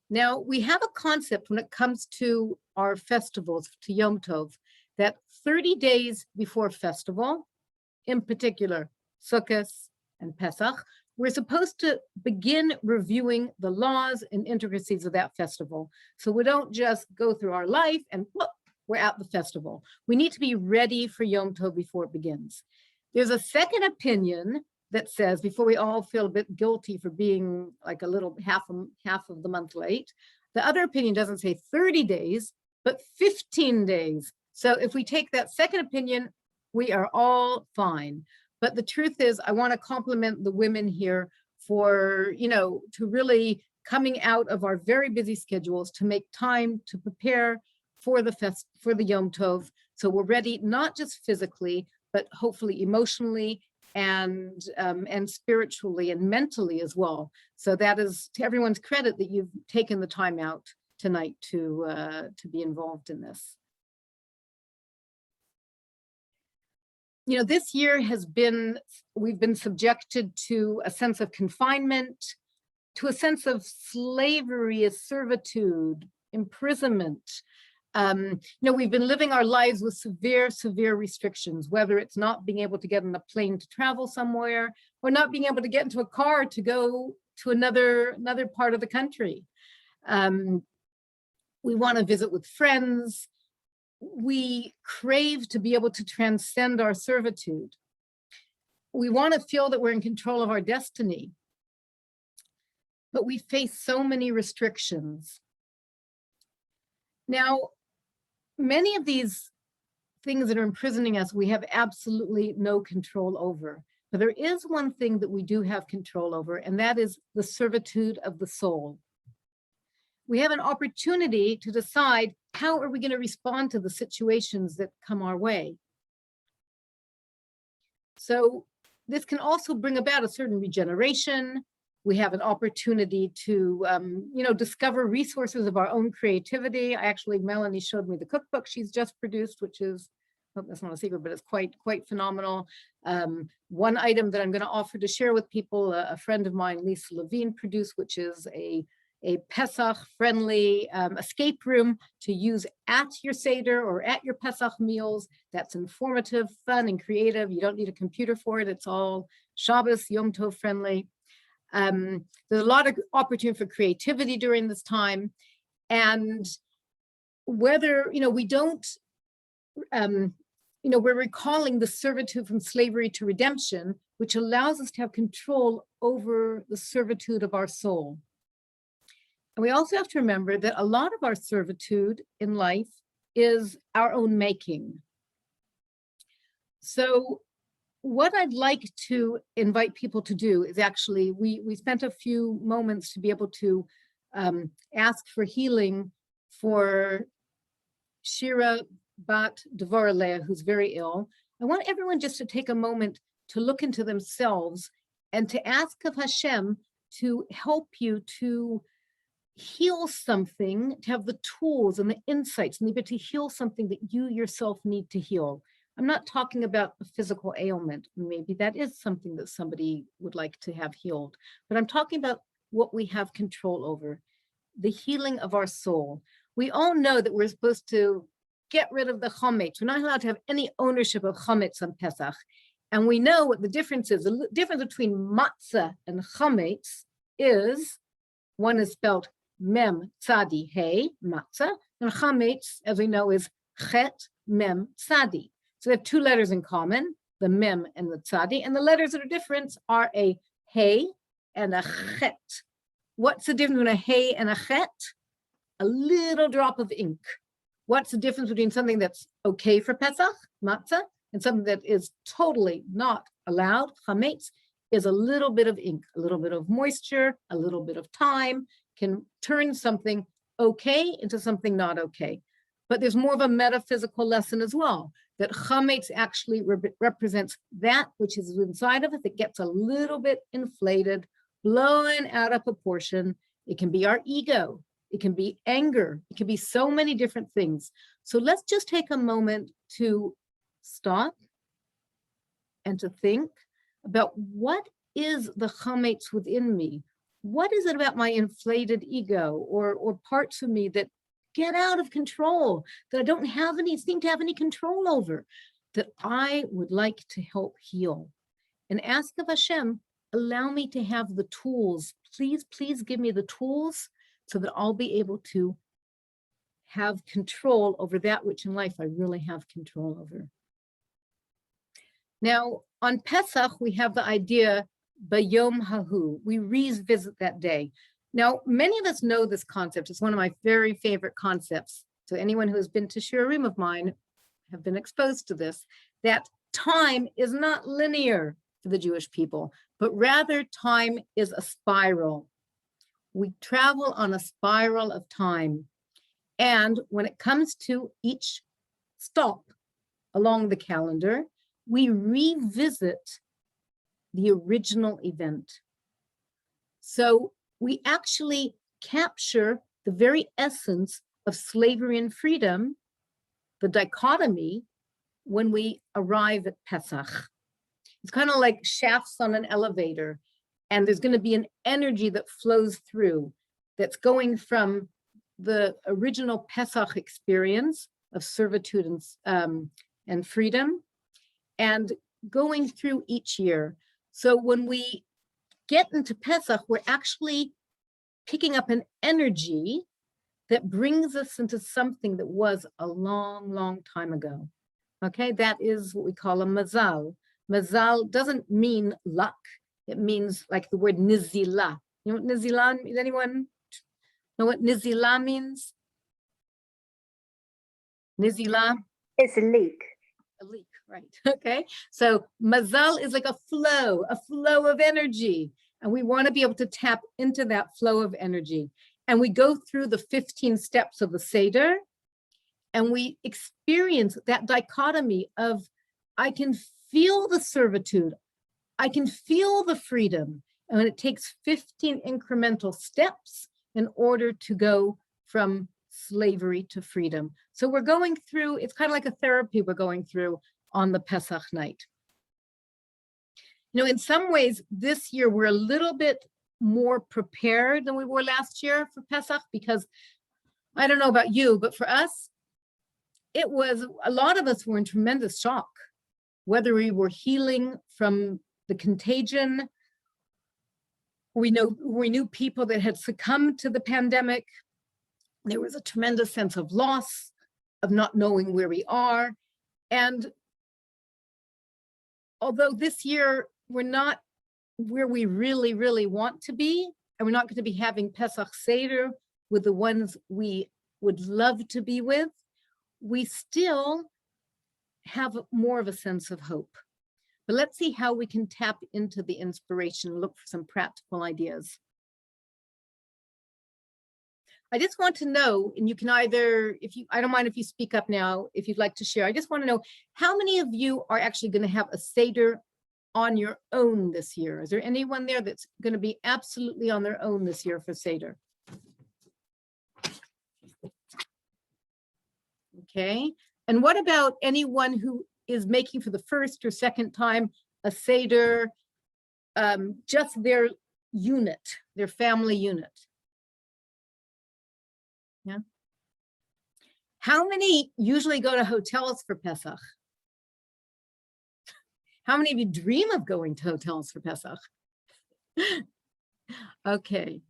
Now, we have a concept when it comes to our festivals, to Yom Tov, that 30 days before festival, in particular, Sukkot and Pesach, we're supposed to begin reviewing the laws and intricacies of that festival. So we don't just go through our life and whoop, we're at the festival. We need to be ready for Yom Tov before it begins. There's a second opinion that says, before we all feel a bit guilty for being like a little half of the month late, the other opinion doesn't say 30 days, but 15 days. So if we take that second opinion, we are all fine. But the truth is, I want to compliment the women here for, to really coming out of our very busy schedules to make time to prepare for the Yom Tov. So we're ready, not just physically, but hopefully emotionally and spiritually and mentally as well. So that is to everyone's credit that you've taken the time out tonight to be involved in this. This year we've been subjected to a sense of confinement, to a sense of slavery, servitude, imprisonment. We've been living our lives with severe restrictions, whether it's not being able to get on a plane to travel somewhere or not being able to get into a car to go to another part of the country. We want to visit with friends. We crave to be able to transcend our servitude. We want to feel that we're in control of our destiny. But we face so many restrictions. Now, many of these things that are imprisoning us, we have absolutely no control over. But there is one thing that we do have control over, and that is the servitude of the soul. We have an opportunity to decide how are we going to respond to the situations that come our way. So this can also bring about a certain regeneration. We have an opportunity to, discover resources of our own creativity. Melanie showed me the cookbook she's just produced, which is, that's not a secret, but it's quite phenomenal. One item that I'm going to offer to share with people, a friend of mine, Lisa Levine, produced, which is a Pesach-friendly escape room to use at your Seder or at your Pesach meals. That's informative, fun, and creative. You don't need a computer for it. It's all Shabbos, Yom Tov friendly. There's a lot of opportunity for creativity during this time. And whether, we're recalling the servitude from slavery to redemption, which allows us to have control over the servitude of our soul. And we also have to remember that a lot of our servitude in life is our own making. So what I'd like to invite people to do is actually, we spent a few moments to be able to ask for healing for Shira Bat Devorah, who's very ill. I want everyone just to take a moment to look into themselves and to ask of Hashem to help you to heal something, to have the tools and the insights and the ability to heal something that you yourself need to heal. I'm not talking about a physical ailment. Maybe that is something that somebody would like to have healed, but I'm talking about what we have control over, the healing of our soul. We all know that we're supposed to get rid of the chametz. We're not allowed to have any ownership of chametz on Pesach. And we know what the difference is. The difference between matzah and chametz is, one is spelled mem tzadi hey, matzah, and chametz, as we know, is chet mem tzadi. So they have two letters in common, the mem and the tzadi, and the letters that are different are a hey and a chet. What's the difference between a hey and a chet? A little drop of ink. What's the difference between something that's okay for Pesach, matzah, and something that is totally not allowed, chametz, is a little bit of ink, a little bit of moisture, a little bit of time can turn something okay into something not okay. But there's more of a metaphysical lesson as well, that chametz actually represents that which is inside of it that gets a little bit inflated, blown out of proportion. It can be our ego. It can be anger. It can be so many different things. So let's just take a moment to stop and to think about what is the chametz within me? what is it about my inflated ego or parts of me that get out of control, that I don't seem to have any control over, that I would like to help heal? And ask of Hashem, allow me to have the tools. Please, please give me the tools so that I'll be able to have control over that which in life I really have control over. Now, on Pesach, we have the idea, Bayom Hahu, we revisit that day. Now, many of us know this concept. It's one of my very favorite concepts. So anyone who has been to shiurim of mine have been exposed to this, that time is not linear for the Jewish people, but rather time is a spiral. We travel on a spiral of time. And when it comes to each stop along the calendar, we revisit the original event. So we actually capture the very essence of slavery and freedom, the dichotomy, when we arrive at Pesach. It's kind of like shafts on an elevator, and there's going to be an energy that flows through that's going from the original Pesach experience of servitude and freedom, and going through each year. So when we get into Pesach, we're actually picking up an energy that brings us into something that was a long, long time ago. Okay, that is what we call a mazal. Mazal doesn't mean luck. It means like the word nizila. You know what nizila means? Anyone know what nizila means? Nizila? It's a leak. A leak, right? Okay. So mazal is like a flow of energy. And we want to be able to tap into that flow of energy. And we go through the 15 steps of the Seder, and we experience that dichotomy of, I can feel the servitude, I can feel the freedom. And it takes 15 incremental steps in order to go from slavery to freedom. So we're going through, it's kind of like a therapy we're going through on the Pesach night. You know, in some ways, this year we're a little bit more prepared than we were last year for Pesach, because I don't know about you, but for us, it was, a lot of us were in tremendous shock, whether we were healing from the contagion, we knew people that had succumbed to the pandemic. There was a tremendous sense of loss, of not knowing where we are. And although this year we're not where we really, really want to be, and we're not going to be having Pesach Seder with the ones we would love to be with, we still have more of a sense of hope. But let's see how we can tap into the inspiration and look for some practical ideas. I just want to know, and you can either, I don't mind if you speak up now, if you'd like to share. I just want to know, how many of you are actually going to have a Seder on your own this year? Is there anyone there that's going to be absolutely on their own this year for Seder? Okay. And what about anyone who is making for the first or second time a Seder, just their unit, their family unit? Yeah. How many usually go to hotels for Pesach? How many of you dream of going to hotels for Pesach? Okay.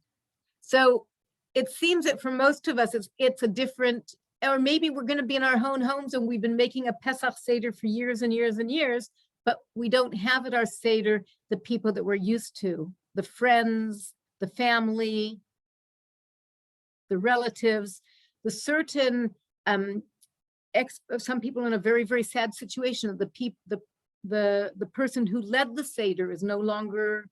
So it seems that for most of us, it's a different, or maybe we're going to be in our own homes and we've been making a Pesach Seder for years and years and years, but we don't have at our Seder the people that we're used to, the friends, the family, the relatives, the certain, some people in a very, very sad situation, the person who led the Seder is no longer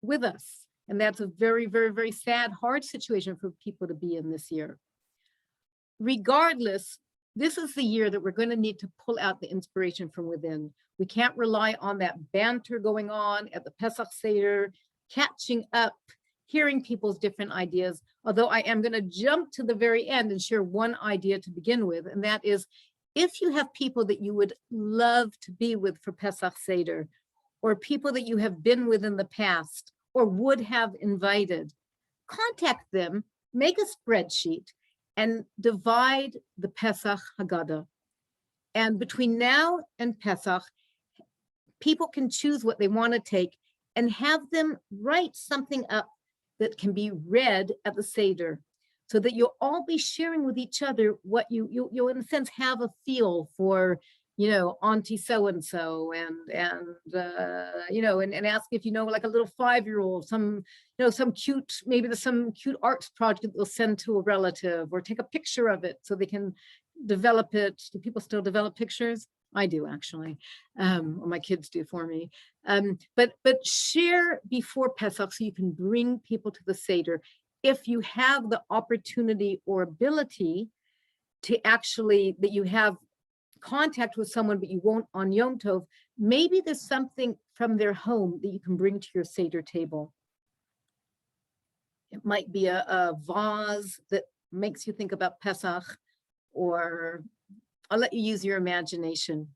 with us. And that's a very, very, very sad, hard situation for people to be in this year. Regardless, this is the year that we're going to need to pull out the inspiration from within. We can't rely on that banter going on at the Pesach Seder, catching up, hearing people's different ideas. Although I am going to jump to the very end and share one idea to begin with, and that is, if you have people that you would love to be with for Pesach Seder, or people that you have been with in the past, or would have invited, contact them, make a spreadsheet, and divide the Pesach Haggadah. And between now and Pesach, people can choose what they want to take and have them write something up that can be read at the Seder, so that you'll all be sharing with each other what you'll in a sense have a feel for, Auntie so-and-so, and ask if like a little 5-year-old, some cute, maybe there's some cute arts project that they'll send to a relative, or take a picture of it so they can develop it. Do people still develop pictures? I do, actually, or my kids do for me. But share before Pesach so you can bring people to the Seder. If you have the opportunity or ability to actually, that you have contact with someone, but you won't on Yom Tov, maybe there's something from their home that you can bring to your Seder table. It might be a vase that makes you think about Pesach, or I'll let you use your imagination.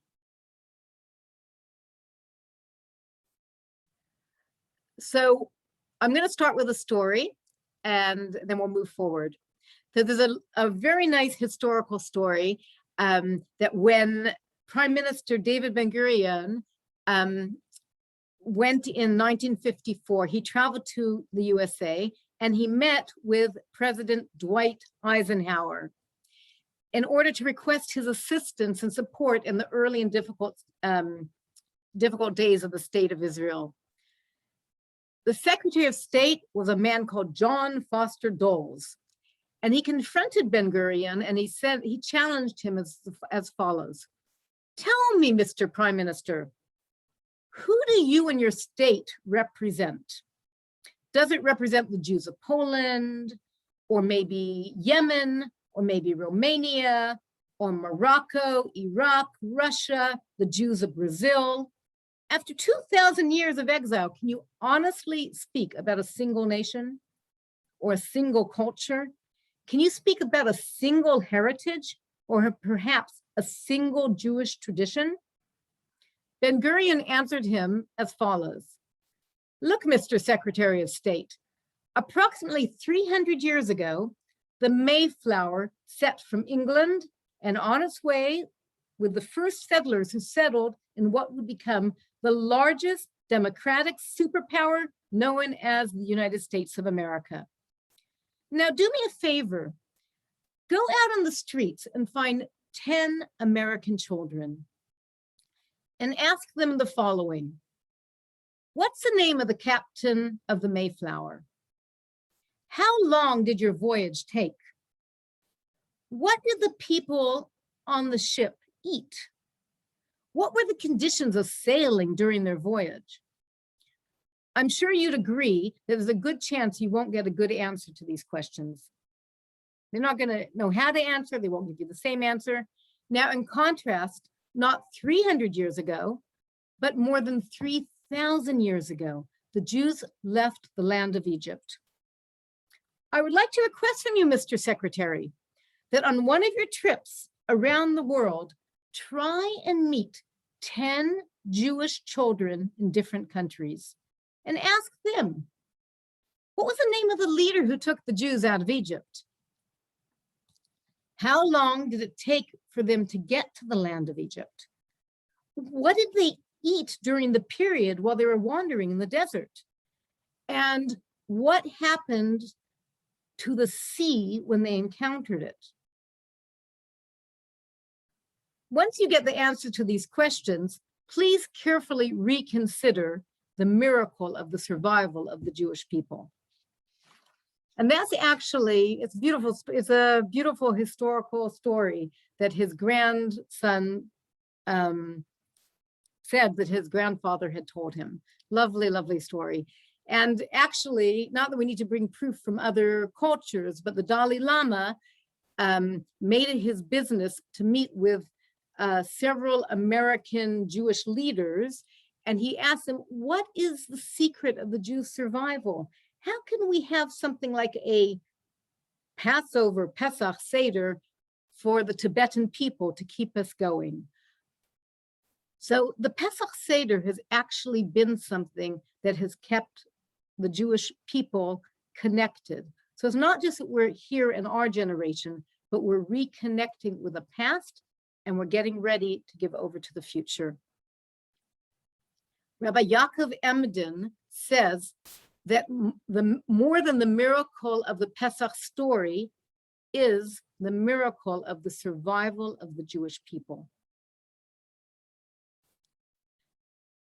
So I'm going to start with a story, and then we'll move forward. So there's a very nice historical story that when Prime Minister David Ben-Gurion went in 1954, he traveled to the USA and he met with President Dwight Eisenhower in order to request his assistance and support in the early and difficult days of the State of Israel. The Secretary of State was a man called John Foster Dulles, and he confronted Ben-Gurion and he challenged him as follows. Tell me, Mr. Prime Minister, who do you and your state represent? Does it represent the Jews of Poland, or maybe Yemen, or maybe Romania, or Morocco, Iraq, Russia, the Jews of Brazil? After 2,000 years of exile, can you honestly speak about a single nation or a single culture? Can you speak about a single heritage, or perhaps a single Jewish tradition? Ben-Gurion answered him as follows. Look, Mr. Secretary of State, approximately 300 years ago, the Mayflower set from England and on its way with the first settlers who settled in what would become the largest democratic superpower known as the United States of America. Now, do me a favor. Go out on the streets and find 10 American children and ask them the following. What's the name of the captain of the Mayflower? How long did your voyage take? What did the people on the ship eat? What were the conditions of sailing during their voyage? I'm sure you'd agree that there's a good chance you won't get a good answer to these questions. They're not going to know how to answer. They won't give you the same answer. Now, in contrast, not 300 years ago, but more than 3,000 years ago, the Jews left the land of Egypt. I would like to request from you, Mr. Secretary, that on one of your trips around the world, try and meet 10 Jewish children in different countries and ask them, what was the name of the leader who took the Jews out of Egypt? How long did it take for them to get to the land of Egypt? What did they eat during the period while they were wandering in the desert? And what happened to the sea when they encountered it? Once you get the answer to these questions, please carefully reconsider the miracle of the survival of the Jewish people. And that's actually, it's beautiful. It's a beautiful historical story that his grandson said that his grandfather had told him. Lovely, lovely story. And actually, not that we need to bring proof from other cultures, but the Dalai Lama made it his business to meet with several American Jewish leaders. And he asked them, what is the secret of the Jews' survival? How can we have something like a Passover, Pesach Seder for the Tibetan people to keep us going? So the Pesach Seder has actually been something that has kept the Jewish people connected. So it's not just that we're here in our generation, but we're reconnecting with the past and we're getting ready to give over to the future. Rabbi Yaakov Emden says that more than the miracle of the Pesach story is the miracle of the survival of the Jewish people.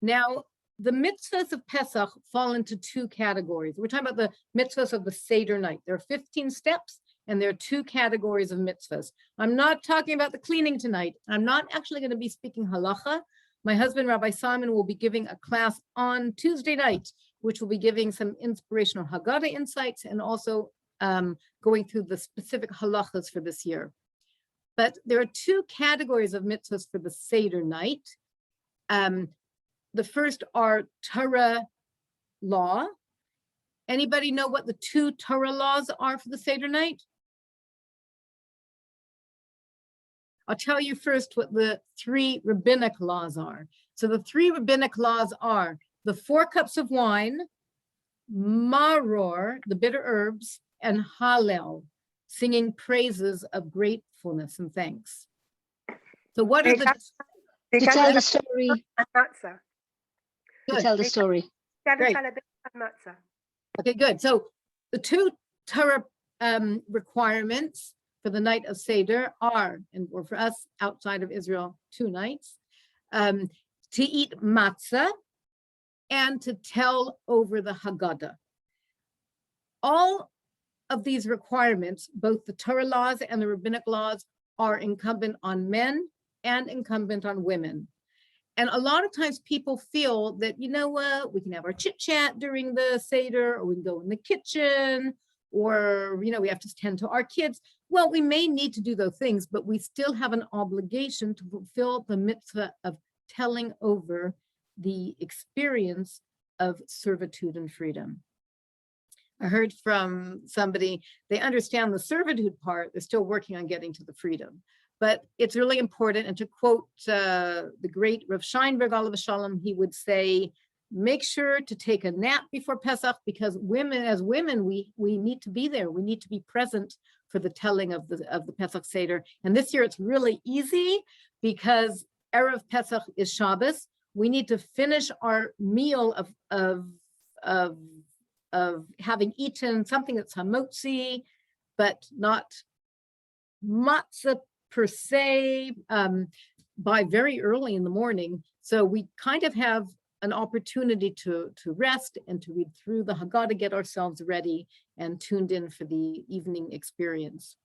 Now, the mitzvahs of Pesach fall into two categories. We're talking about the mitzvahs of the Seder night. There are 15 steps, and there are two categories of mitzvahs. I'm not talking about the cleaning tonight. I'm not actually going to be speaking halacha. My husband, Rabbi Simon, will be giving a class on Tuesday night, which will be giving some inspirational Haggadah insights and also going through the specific halachas for this year. But there are two categories of mitzvahs for the Seder night. The first are Torah law. Anybody know what the two Torah laws are for the Seder night? I'll tell you first what the three rabbinic laws are. So the three rabbinic laws are the 4 cups of wine, maror, the bitter herbs, and hallel, singing praises of gratefulness and thanks. So what are the... To tell the story. To tell the story. Great. Okay, good. So the two Torah requirements for the night of Seder are, and or for us outside of Israel, 2 nights, to eat matzah and to tell over the Haggadah. All of these requirements, both the Torah laws and the rabbinic laws, are incumbent on men and incumbent on women. And a lot of times people feel that, you know what, we can have our chit chat during the Seder, or we can go in the kitchen, or, you know, we have to tend to our kids. Well, we may need to do those things, but we still have an obligation to fulfill the mitzvah of telling over the experience of servitude and freedom. I heard from somebody, they understand the servitude part, they're still working on getting to the freedom. But it's really important, and to quote the great Rav Scheinberg, Alav Shalom, he would say, make sure to take a nap before Pesach, because as women, we need to be there. We need to be present for the telling of the Pesach Seder. And this year it's really easy because Erev Pesach is Shabbos. We need to finish our meal of having eaten something that's hamotzi, but not matzah per se, by very early in the morning. So we kind of have an opportunity to rest and to read through the Haggadah, get ourselves ready and tuned in for the evening experience.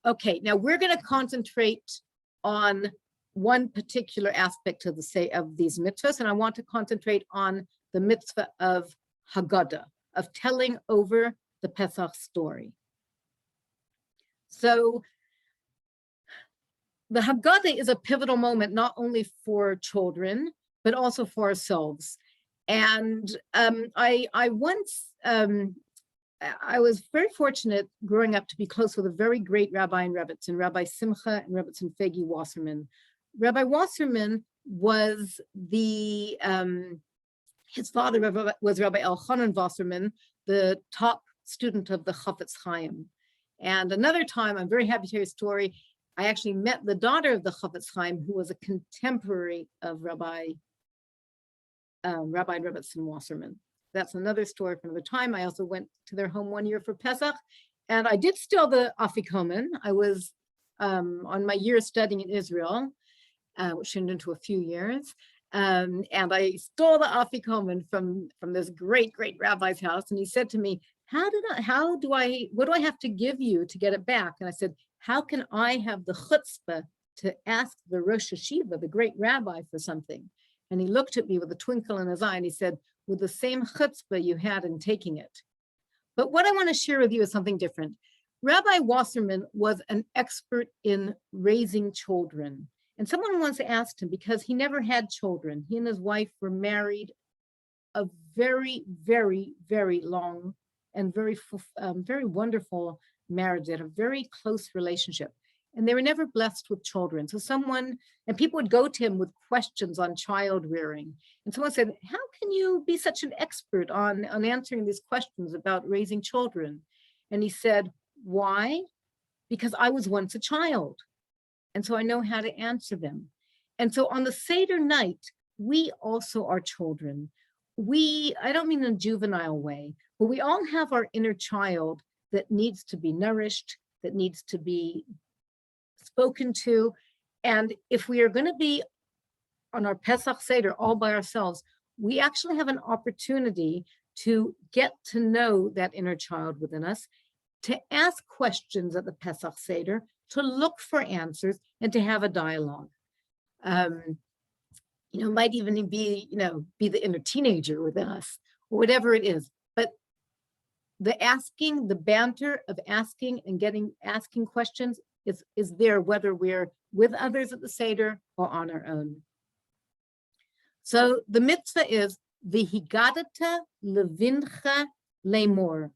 Okay, now we're going to concentrate on one particular aspect of these mitzvahs, and I want to concentrate on the mitzvah of Haggadah, of telling over the Pesach story. So the Haggadah is a pivotal moment, not only for children, but also for ourselves. And I was very fortunate growing up to be close with a very great rabbi and Rebbitzin, Rabbi Simcha and Rebbitzin Fegi Wasserman. Rabbi Wasserman was his father was Rabbi Elchanan Wasserman, the top student of the Chafetz Chaim. And another time, I'm very happy to hear a story, I actually met the daughter of the Chafetz Chaim, who was a contemporary of Rabbi and Rebbitzin Wasserman. That's another story for another time. I also went to their home one year for Pesach, and I did steal the Afikomen. I was on my year studying in Israel, which turned into a few years. And I stole the Afikomen from this great rabbi's house. And he said to me, what do I have to give you to get it back? And I said, how can I have the chutzpah to ask the Rosh Hashiva, the great rabbi, for something? And he looked at me with a twinkle in his eye and he said, with the same chutzpah you had in taking it. But what I want to share with you is something different. Rabbi Wasserman was an expert in raising children. And someone once asked him, because he never had children, he and his wife were married a very, very, very long and very wonderful marriage. They had a very close relationship. and they were never blessed with children. So people would go to him with questions on child rearing. And someone said, how can you be such an expert on answering these questions about raising children? And he said, why? Because I was once a child. And so I know how to answer them. And so on the Seder night, we also are children. I don't mean in a juvenile way, but we all have our inner child that needs to be nourished, that needs to be spoken to. And if we are going to be on our Pesach Seder all by ourselves, we actually have an opportunity to get to know that inner child within us, to ask questions at the Pesach Seder, to look for answers, and to have a dialogue. Might even be the inner teenager within us, or whatever it is. But the banter of asking and asking questions is there, whether we're with others at the Seder or on our own. So the mitzvah is v'higadata levincha lemor.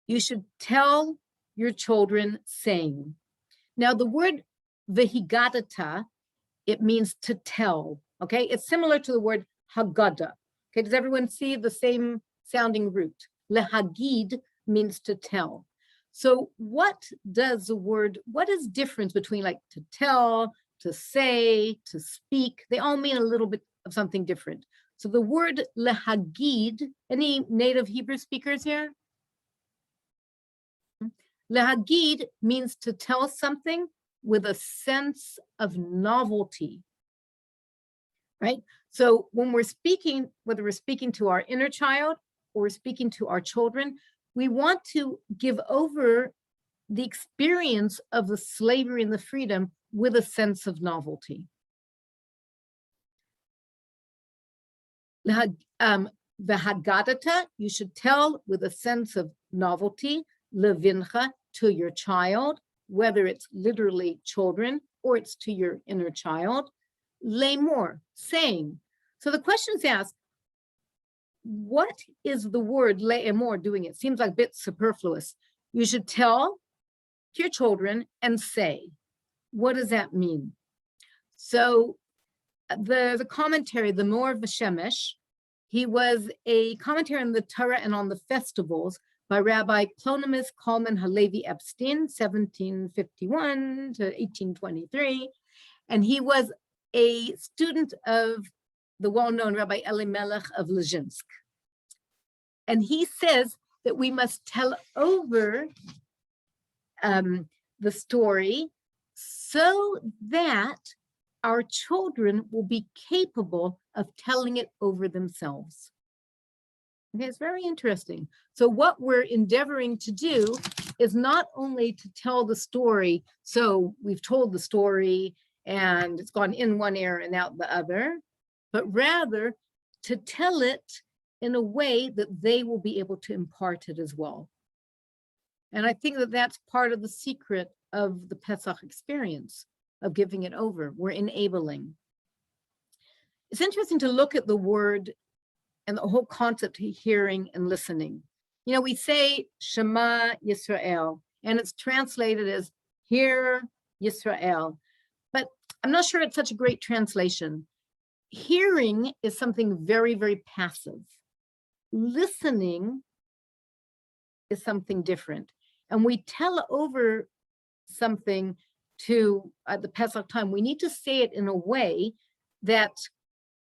You should tell your children, saying. Now the word v'higadata, it means to tell, okay? It's similar to the word Haggadah. Okay, does everyone see the same sounding root? Lehagid means to tell. So what is difference between like to tell, to say, to speak? They all mean a little bit of something different. So the word lehagid, any native Hebrew speakers here? Lehagid means to tell something with a sense of novelty, right? So when we're speaking, whether we're speaking to our inner child or we're speaking to our children, we want to give over the experience of the slavery and the freedom with a sense of novelty. The Haggadah, you should tell with a sense of novelty, levincha, to your child, whether it's literally children or it's to your inner child. Lemor, saying. So the question is asked, what is the word le'emor doing? It seems like a bit superfluous. You should tell to your children and say. What does that mean? So the commentary, the Mor V'Shemesh, he was a commentary on the Torah and on the festivals by Rabbi Plonimus Kalman Halevi Epstein, 1751 to 1823. And he was a student of the well-known Rabbi Elimelech of Lezhinsk. And he says that we must tell over the story so that our children will be capable of telling it over themselves. Okay, it's very interesting. So what we're endeavoring to do is not only to tell the story, so we've told the story and it's gone in one ear and out the other, but rather to tell it in a way that they will be able to impart it as well. And I think that that's part of the secret of the Pesach experience, of giving it over. We're enabling. It's interesting to look at the word and the whole concept of hearing and listening. You know, we say Shema Yisrael, and it's translated as Hear Yisrael, but I'm not sure it's such a great translation. Hearing is something very, very passive. Listening is something different. And we tell over something to the Pesach time. We need to say it in a way that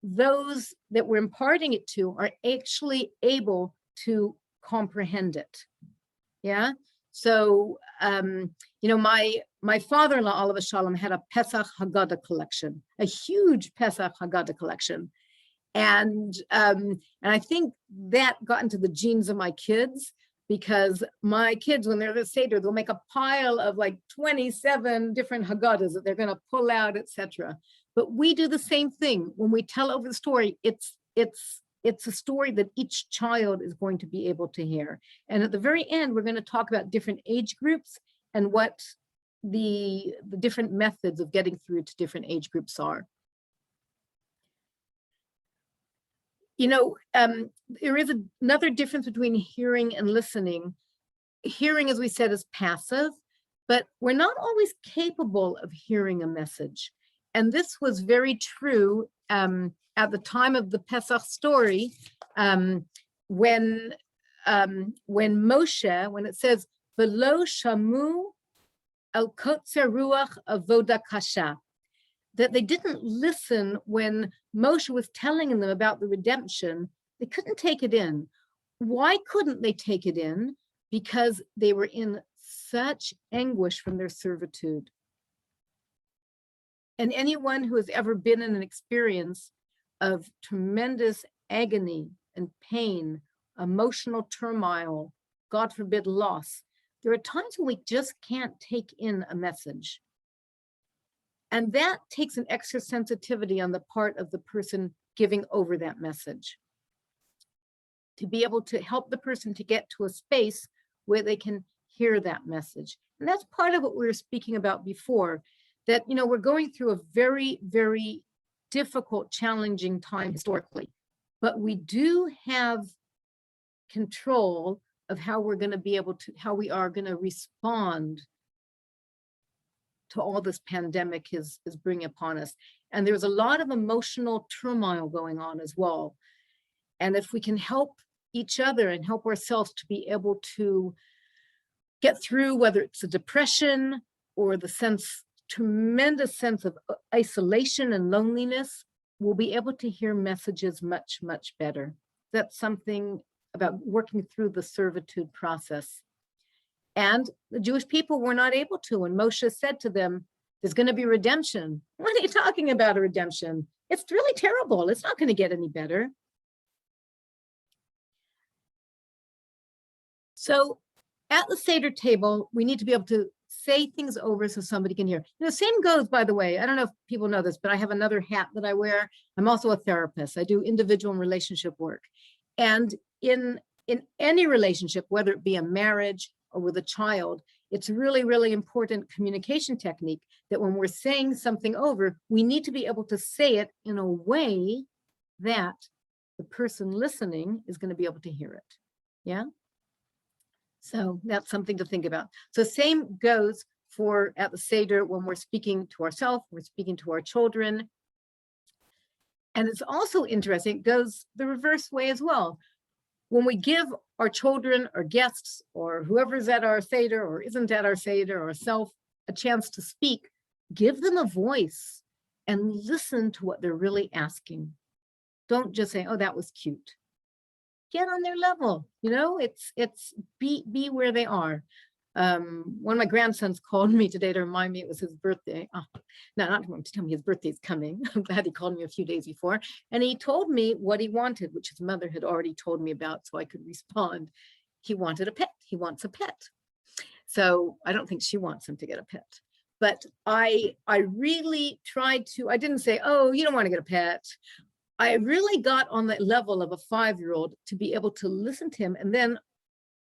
those that we're imparting it to are actually able to comprehend it. Yeah. So, you know, my father-in-law, Oliver Shalom, had a Pesach Haggadah collection, a huge Pesach Haggadah collection. And I think that got into the genes of my kids, because my kids, when they're at the Seder, they'll make a pile of like 27 different Haggadahs that they're going to pull out, etc. But we do the same thing. When we tell over the story, it's a story that each child is going to be able to hear. And at the very end, we're going to talk about different age groups and what the different methods of getting through to different age groups are. You know, there is another difference between hearing and listening. Hearing, as we said, is passive. but we're not always capable of hearing a message. And this was very true at the time of the Pesach story, when Moshe, when it says, "V'lo shamu el kotzer ruach avoda kasha," that they didn't listen when Moshe was telling them about the redemption. They couldn't take it in. Why couldn't they take it in? Because they were in such anguish from their servitude. And anyone who has ever been in an experience of tremendous agony and pain, emotional turmoil, God forbid, loss, there are times when we just can't take in a message. And that takes an extra sensitivity on the part of the person giving over that message, to be able to help the person to get to a space where they can hear that message. And that's part of what we were speaking about before, that, you know, we're going through a very, very difficult, challenging time historically, but we do have control of how we're going to be able to, how we are going to respond to all this pandemic is bringing upon us. And there's a lot of emotional turmoil going on as well. And if we can help each other and help ourselves to be able to get through, whether it's a depression or the tremendous sense of isolation and loneliness, we'll be able to hear messages much, much better. That's something about working through the servitude process. And the Jewish people were not able to. And Moshe said to them, there's going to be redemption. What are you talking about, a redemption? It's really terrible. It's not going to get any better. So at the Seder table, we need to be able to say things over so somebody can hear. The same goes, by the way, I don't know if people know this, but I have another hat that I wear. I'm also a therapist. I do individual and relationship work. And in any relationship, whether it be a marriage or with a child, it's really, really important communication technique that when we're saying something over, we need to be able to say it in a way that the person listening is going to be able to hear it. Yeah. So that's something to think about. So same goes for at the Seder when we're speaking to ourselves, we're speaking to our children. And it's also interesting, it goes the reverse way as well. When we give our children or guests or whoever's at our Seder or isn't at our Seder or self a chance to speak, give them a voice and listen to what they're really asking. Don't just say, oh, that was cute. Get on their level, you know, it's be where they are. One of my grandsons called me today to remind me it was his birthday. Oh, no, not to tell me his birthday's coming. I'm glad he called me a few days before. And he told me what he wanted, which his mother had already told me about, so I could respond. He wanted a pet. He wants a pet. So I don't think she wants him to get a pet. But I really tried to, I didn't say, oh, you don't want to get a pet. I really got on the level of a 5-year-old to be able to listen to him. And then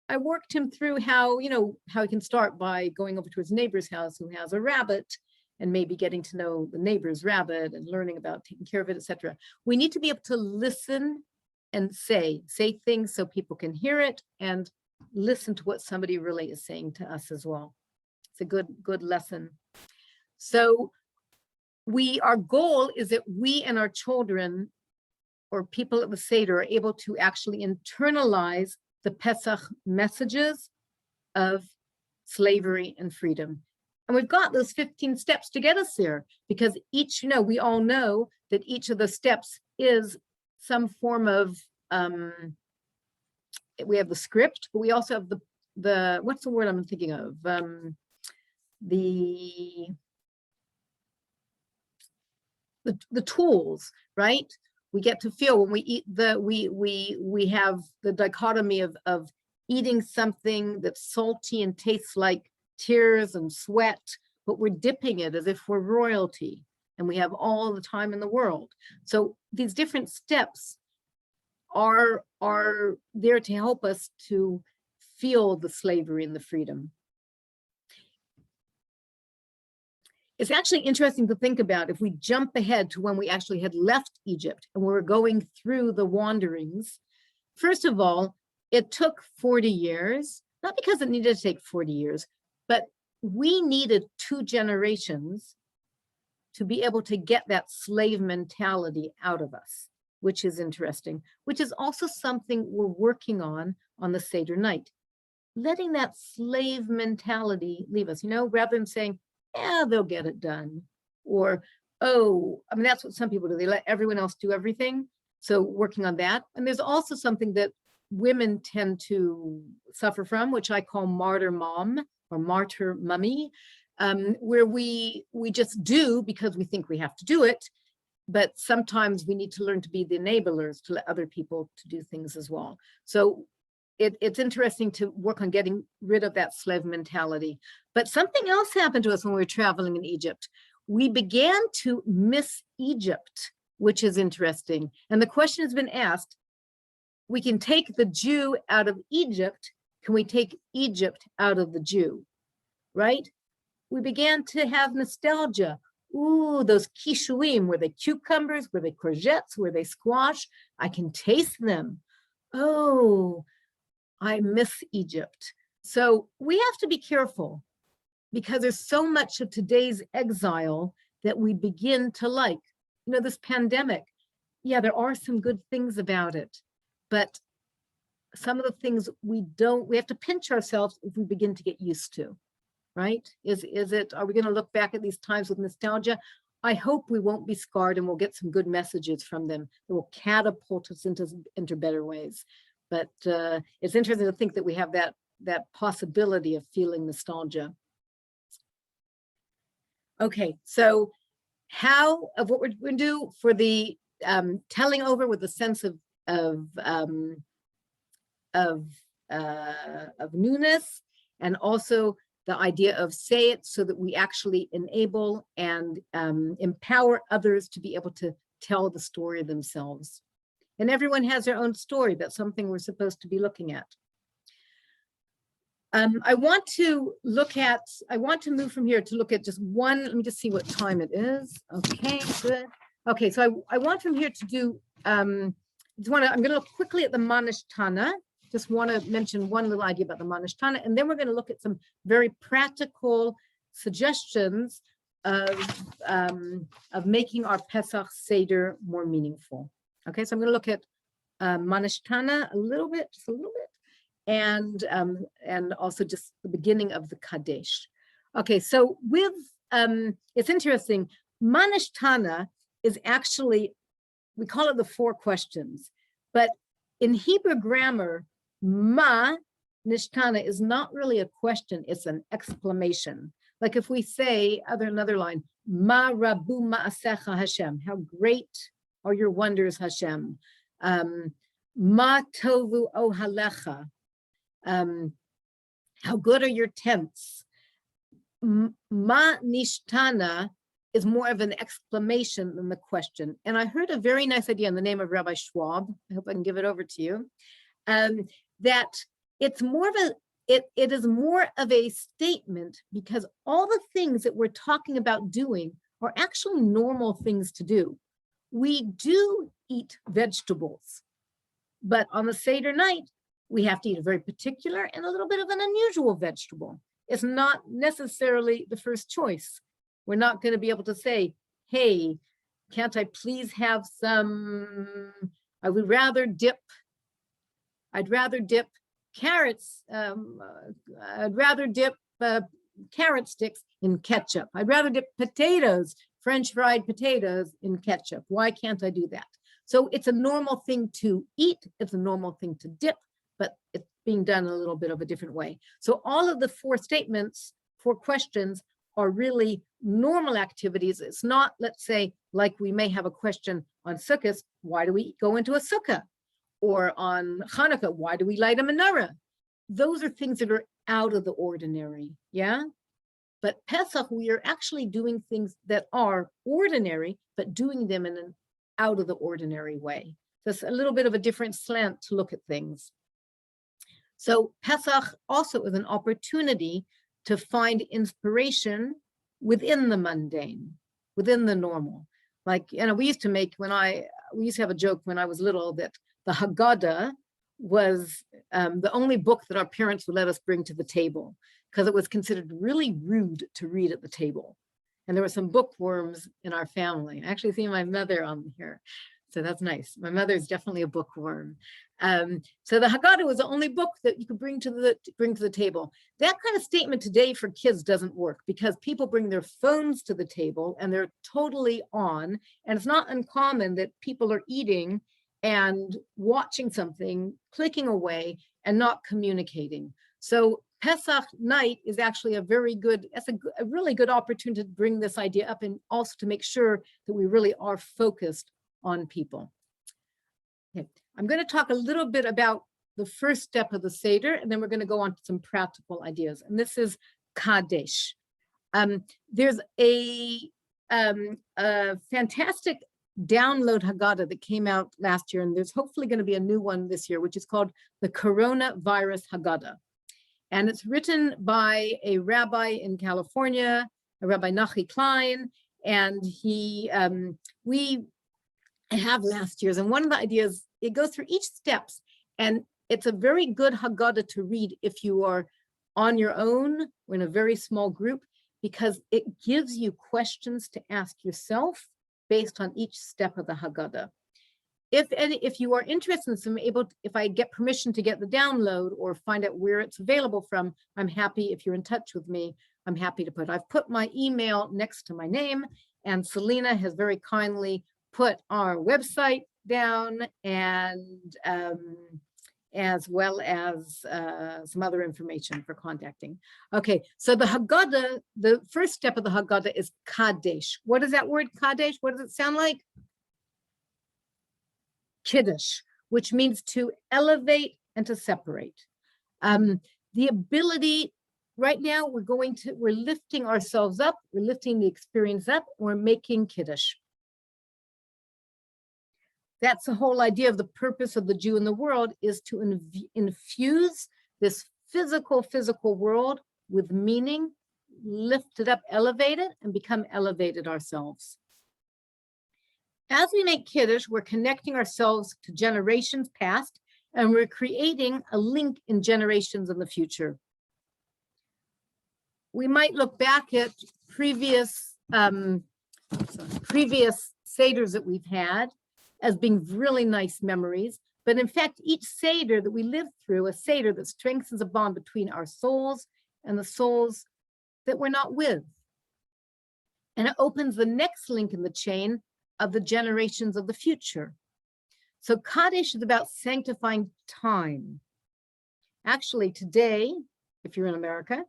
I worked him through how, you know, how he can start by going over to his neighbor's house who has a rabbit and maybe getting to know the neighbor's rabbit and learning about taking care of it, etc. We need to be able to listen and say things so people can hear it and listen to what somebody really is saying to us as well. It's a good lesson. So our goal is that we and our children or people at the Seder are able to actually internalize the Pesach messages of slavery and freedom. And we've got those 15 steps to get us there, because each, you know, we all know that each of the steps is some form of, we have the script, but we also have the what's the word I'm thinking of? The tools, right? We get to feel when we eat we have the dichotomy of eating something that's salty and tastes like tears and sweat, but we're dipping it as if we're royalty and we have all the time in the world. So these different steps are there to help us to feel the slavery and the freedom. It's actually interesting to think about if we jump ahead to when we actually had left Egypt and we were going through the wanderings. First of all, it took 40 years, not because it needed to take 40 years, but we needed 2 generations to be able to get that slave mentality out of us, which is interesting, which is also something we're working on the Seder night. Letting that slave mentality leave us, rather than saying, yeah, they'll get it done. Or, oh, I mean, that's what some people do. They let everyone else do everything. So working on that. And there's also something that women tend to suffer from, which I call martyr mom or martyr mummy, where we just do because we think we have to do it. But sometimes we need to learn to be the enablers to let other people to do things as well. So it's interesting to work on getting rid of that slave mentality. But something else happened to us when we were traveling in Egypt. We began to miss Egypt, which is interesting. And the question has been asked, we can take the Jew out of Egypt. Can we take Egypt out of the Jew, right? We began to have nostalgia. Ooh, those kishuim, were they cucumbers? Were they courgettes? Were they squash? I can taste them. Oh, I miss Egypt. So we have to be careful because there's so much of today's exile that we begin to like. This pandemic, yeah, there are some good things about it, but some of the things we have to pinch ourselves if we begin to get used to, right? Are we going to look back at these times with nostalgia? I hope we won't be scarred and we'll get some good messages from them that will catapult us into better ways. But it's interesting to think that we have that possibility of feeling nostalgia. Okay, so what we're going to do for the telling over with a sense of newness, and also the idea of say it so that we actually enable and empower others to be able to tell the story themselves. And everyone has their own story. That's something we're supposed to be looking at. I want to move from here to look at just one. Let me just see what time it is. Okay, good. Okay, so I want from here to do, I'm going to look quickly at the Manishtana. Just want to mention one little idea about the Manishtana, and then we're going to look at some very practical suggestions of making our Pesach Seder more meaningful. Okay, so I'm going to look at Manishtana just a little bit, and also just the beginning of the Kadesh. Okay, so with it's interesting. Manishtana is actually, we call it the 4 questions, but in Hebrew grammar, ma nishtana is not really a question, it's an exclamation. Like if we say, another line, ma rabu ma'asecha Hashem, how great are your wonders, Hashem. Ma tovu ohalecha, how good are your tents. Ma nishtana is more of an exclamation than the question. And I heard a very nice idea in the name of Rabbi Schwab. I hope I can give it over to you. That it's more of it is more of a statement, because all the things that we're talking about doing are actually normal things to do. We do eat vegetables, but on the Seder night, we have to eat a very particular and a little bit of an unusual vegetable. It's not necessarily the first choice. We're not going to be able to say, hey, can't I please have some, I'd rather dip carrots, I'd rather dip carrot sticks in ketchup. I'd rather dip potatoes, French fried potatoes in ketchup. Why can't I do that? So it's a normal thing to eat. It's a normal thing to dip, but it's being done a little bit of a different way. So all of the 4 statements, 4 questions are really normal activities. It's not, let's say, like we may have a question on Sukkot, why do we go into a sukkah? Or on Hanukkah, why do we light a menorah? Those are things that are out of the ordinary, yeah? But Pesach, we are actually doing things that are ordinary, but doing them in an out of the ordinary way. That's a little bit of a different slant to look at things. So Pesach also is an opportunity to find inspiration within the mundane, within the normal. Like, we used to have a joke when I was little that the Haggadah was the only book that our parents would let us bring to the table because it was considered really rude to read at the table. And there were some bookworms in our family. I actually see my mother on here. So that's nice. My mother's definitely a bookworm. So the Haggadah was the only book that you could bring to the table. That kind of statement today for kids doesn't work because people bring their phones to the table and they're totally on. And it's not uncommon that people are eating and watching something, clicking away and not communicating. So Pesach night is actually a very good, that's a really good opportunity to bring this idea up and also to make sure that we really are focused on people. Okay. I'm going to talk a little bit about the first step of the Seder, and then we're going to go on to some practical ideas. And this is Kadesh. There's a fantastic download Haggadah that came out last year, and there's hopefully going to be a new one this year, which is called the Coronavirus Haggadah. And it's written by a rabbi in California, a Rabbi Nachi Klein, and we have last year's. And one of the ideas, it goes through each steps, and it's a very good Haggadah to read if you are on your own or in a very small group, because it gives you questions to ask yourself based on each step of the Haggadah. If you are interested in some if I get permission to get the download or find out where it's available from, I'm happy. If you're in touch with me, I'm happy to I've put my email next to my name, and Selena has very kindly put our website down, and as well as some other information for contacting. Okay, so the Haggadah, the first step of the Haggadah is Kadesh. What is that word, Kadesh? What does it sound like? Kiddush, which means to elevate and to separate. The ability, right now, we're lifting ourselves up, we're lifting the experience up, we're making Kiddush. That's the whole idea of the purpose of the Jew in the world, is to infuse this physical world with meaning, lift it up, elevate it, and become elevated ourselves. As we make Kiddush, we're connecting ourselves to generations past, and we're creating a link in generations in the future. We might look back at previous Seders that we've had as being really nice memories, but in fact, each Seder that we live through, a Seder that strengthens a bond between our souls and the souls that we're not with. And it opens the next link in the chain of the generations of the future. So Kadesh is about sanctifying time. Actually, today, if you're in America,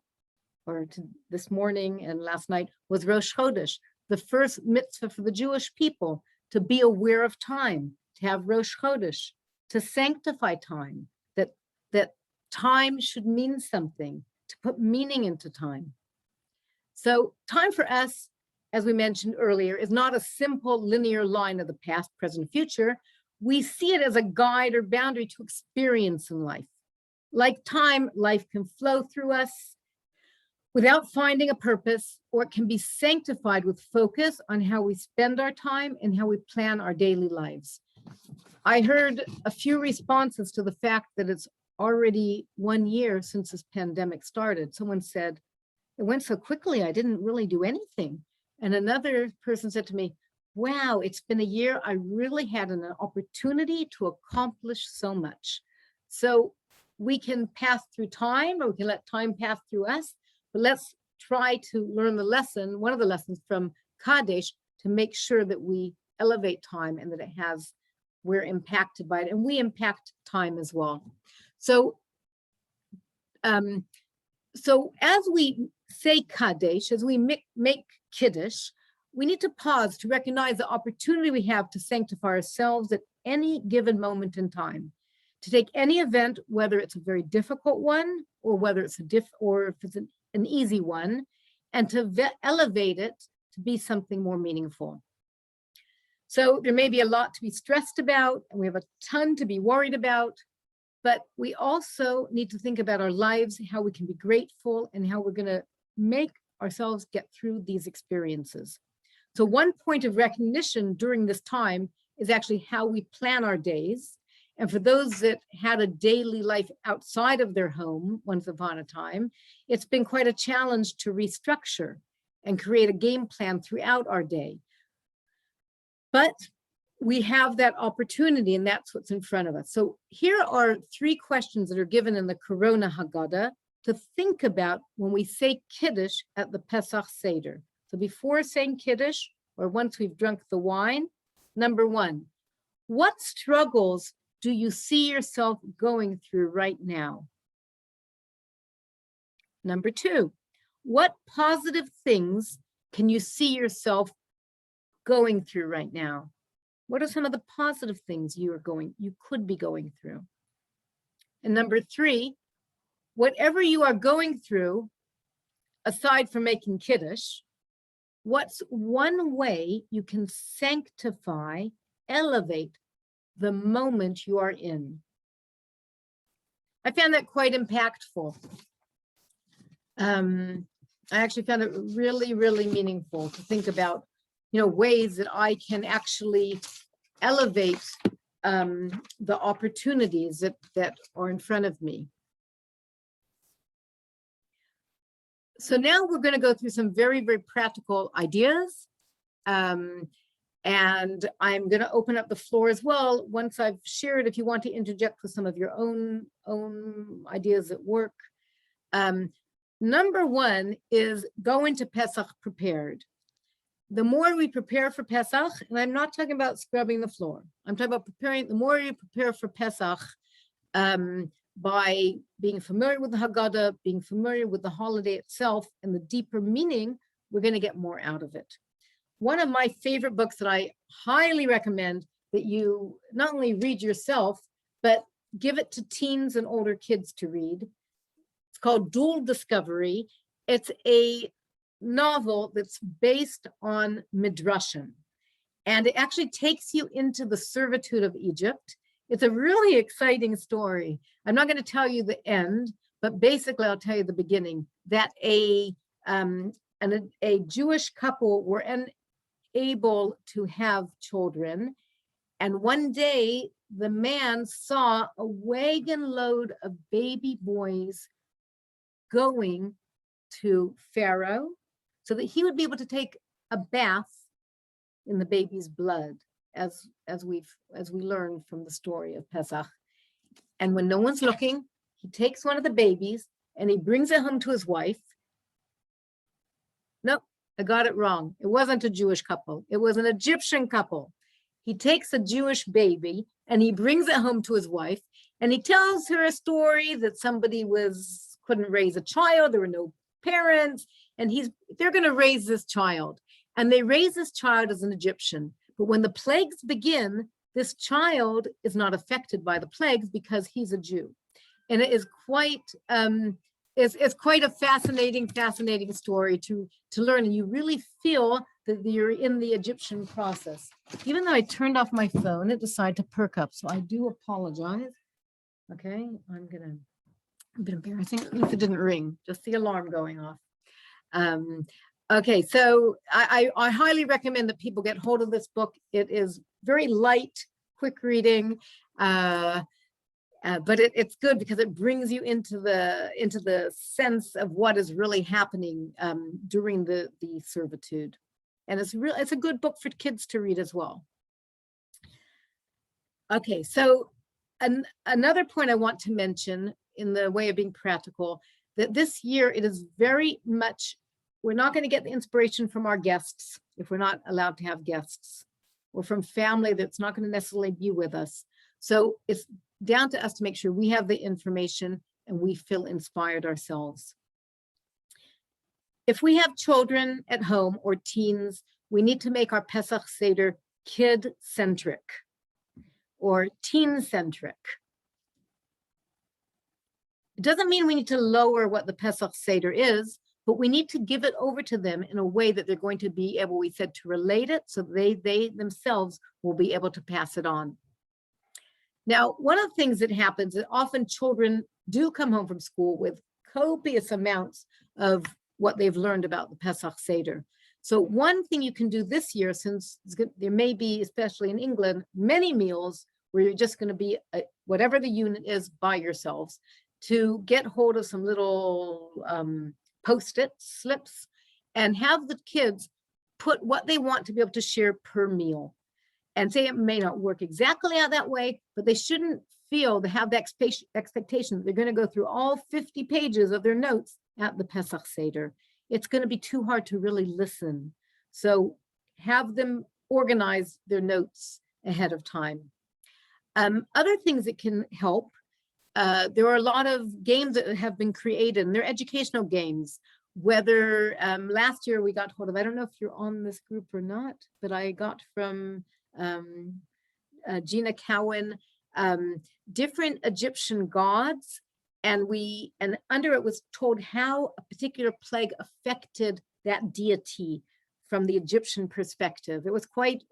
or this morning and last night, was Rosh Chodesh, the first mitzvah for the Jewish people, to be aware of time, to have Rosh Chodesh, to sanctify time, that time should mean something, to put meaning into time. So time for us, as we mentioned earlier, is not a simple linear line of the past, present, future. We see it as a guide or boundary to experience in life. Like time, life can flow through us without finding a purpose, or it can be sanctified with focus on how we spend our time and how we plan our daily lives. I heard a few responses to the fact that it's already 1 year since this pandemic started. Someone said, it went so quickly, I didn't really do anything. And another person said to me, wow, it's been a year. I really had an opportunity to accomplish so much. So we can pass through time, or we can let time pass through us, but let's try to learn the lesson, one of the lessons from Kadesh, to make sure that we elevate time and that we're impacted by it, and we impact time as well. So, so as we say Kadesh, as we make Kiddush, we need to pause to recognize the opportunity we have to sanctify ourselves at any given moment in time, to take any event, whether it's a very difficult one or whether it's if it's an easy one, and to elevate it to be something more meaningful. So there may be a lot to be stressed about, and we have a ton to be worried about, but we also need to think about our lives, how we can be grateful, and how we're going to make ourselves get through these experiences. So one point of recognition during this time is actually how we plan our days And for those that had a daily life outside of their home once upon a time, it's been quite a challenge to restructure and create a game plan throughout our day. But we have that opportunity, and that's what's in front of us. So here are 3 questions that are given in the Corona Haggadah to think about when we say Kiddush at the Pesach Seder. So before saying Kiddush, or once we've drunk the wine, number 1, what struggles do you see yourself going through right now? Number 2, what positive things can you see yourself going through right now? What are some of the positive things you could be going through? And number 3, whatever you are going through, aside from making Kiddush, what's one way you can sanctify, elevate the moment you are in? I found that quite impactful. I actually found it really, really meaningful to think about, ways that I can actually elevate the opportunities that are in front of me. So now we're going to go through some very, very practical ideas. And I'm going to open up the floor as well once I've shared, if you want to interject with some of your own ideas at work. Number 1 is go into Pesach prepared. The more we prepare for Pesach, and I'm not talking about scrubbing the floor, I'm talking about preparing, the more you prepare for Pesach, by being familiar with the Haggadah, being familiar with the holiday itself and the deeper meaning, we're going to get more out of it. One of my favorite books that I highly recommend that you not only read yourself, but give it to teens and older kids to read. It's called Dual Discovery. It's a novel that's based on Midrashim, and it actually takes you into the servitude of Egypt. It's a really exciting story. I'm not going to tell you the end, but basically I'll tell you the beginning, that a Jewish couple were unable to have children. And one day the man saw a wagon load of baby boys going to Pharaoh so that he would be able to take a bath in the baby's blood, as we learned from the story of Pesach. And when no one's looking, he takes one of the babies and he brings it home to his wife. Nope, I got it wrong. It wasn't a Jewish couple. It was an Egyptian couple. He takes a Jewish baby and he brings it home to his wife, and he tells her a story that somebody couldn't raise a child. There were no parents, and they're going to raise this child. And they raise this child as an Egyptian. But when the plagues begin, this child is not affected by the plagues because he's a Jew. And it is quite it's quite a fascinating story to learn. And you really feel that you're in the Egyptian process. Even though I turned off my phone, it decided to perk up. So I do apologize. Okay, I'm a bit embarrassing. At least it didn't ring, just the alarm going off. Okay, so I highly recommend that people get hold of this book. It is very light, quick reading, but it's good because it brings you into the sense of what is really happening during the servitude, and it's a good book for kids to read as well. Okay, so another point I want to mention in the way of being practical, that this year it is very much, we're not going to get the inspiration from our guests if we're not allowed to have guests, or from family that's not going to necessarily be with us. So it's down to us to make sure we have the information and we feel inspired ourselves. If we have children at home or teens, we need to make our Pesach Seder kid-centric or teen-centric. It doesn't mean we need to lower what the Pesach Seder is, but we need to give it over to them in a way that they're going to be able, we said, to relate it, so they themselves will be able to pass it on. Now, one of the things that happens is often children do come home from school with copious amounts of what they've learned about the Pesach Seder. So one thing you can do this year, since there may be, especially in England, many meals where you're just going to be, whatever the unit is, by yourselves, to get hold of some little Post-it slips and have the kids put what they want to be able to share per meal. And say it may not work exactly out that way, but they shouldn't feel they have the expectation that they're going to go through all 50 pages of their notes at the Pesach Seder. It's going to be too hard to really listen. So have them organize their notes ahead of time. Other things that can help, there are a lot of games that have been created, and they're educational games. Whether last year we got hold of, I don't know if you're on this group or not, but I got from Gina Cowan, different Egyptian gods, and under it was told how a particular plague affected that deity from the Egyptian perspective. It was quite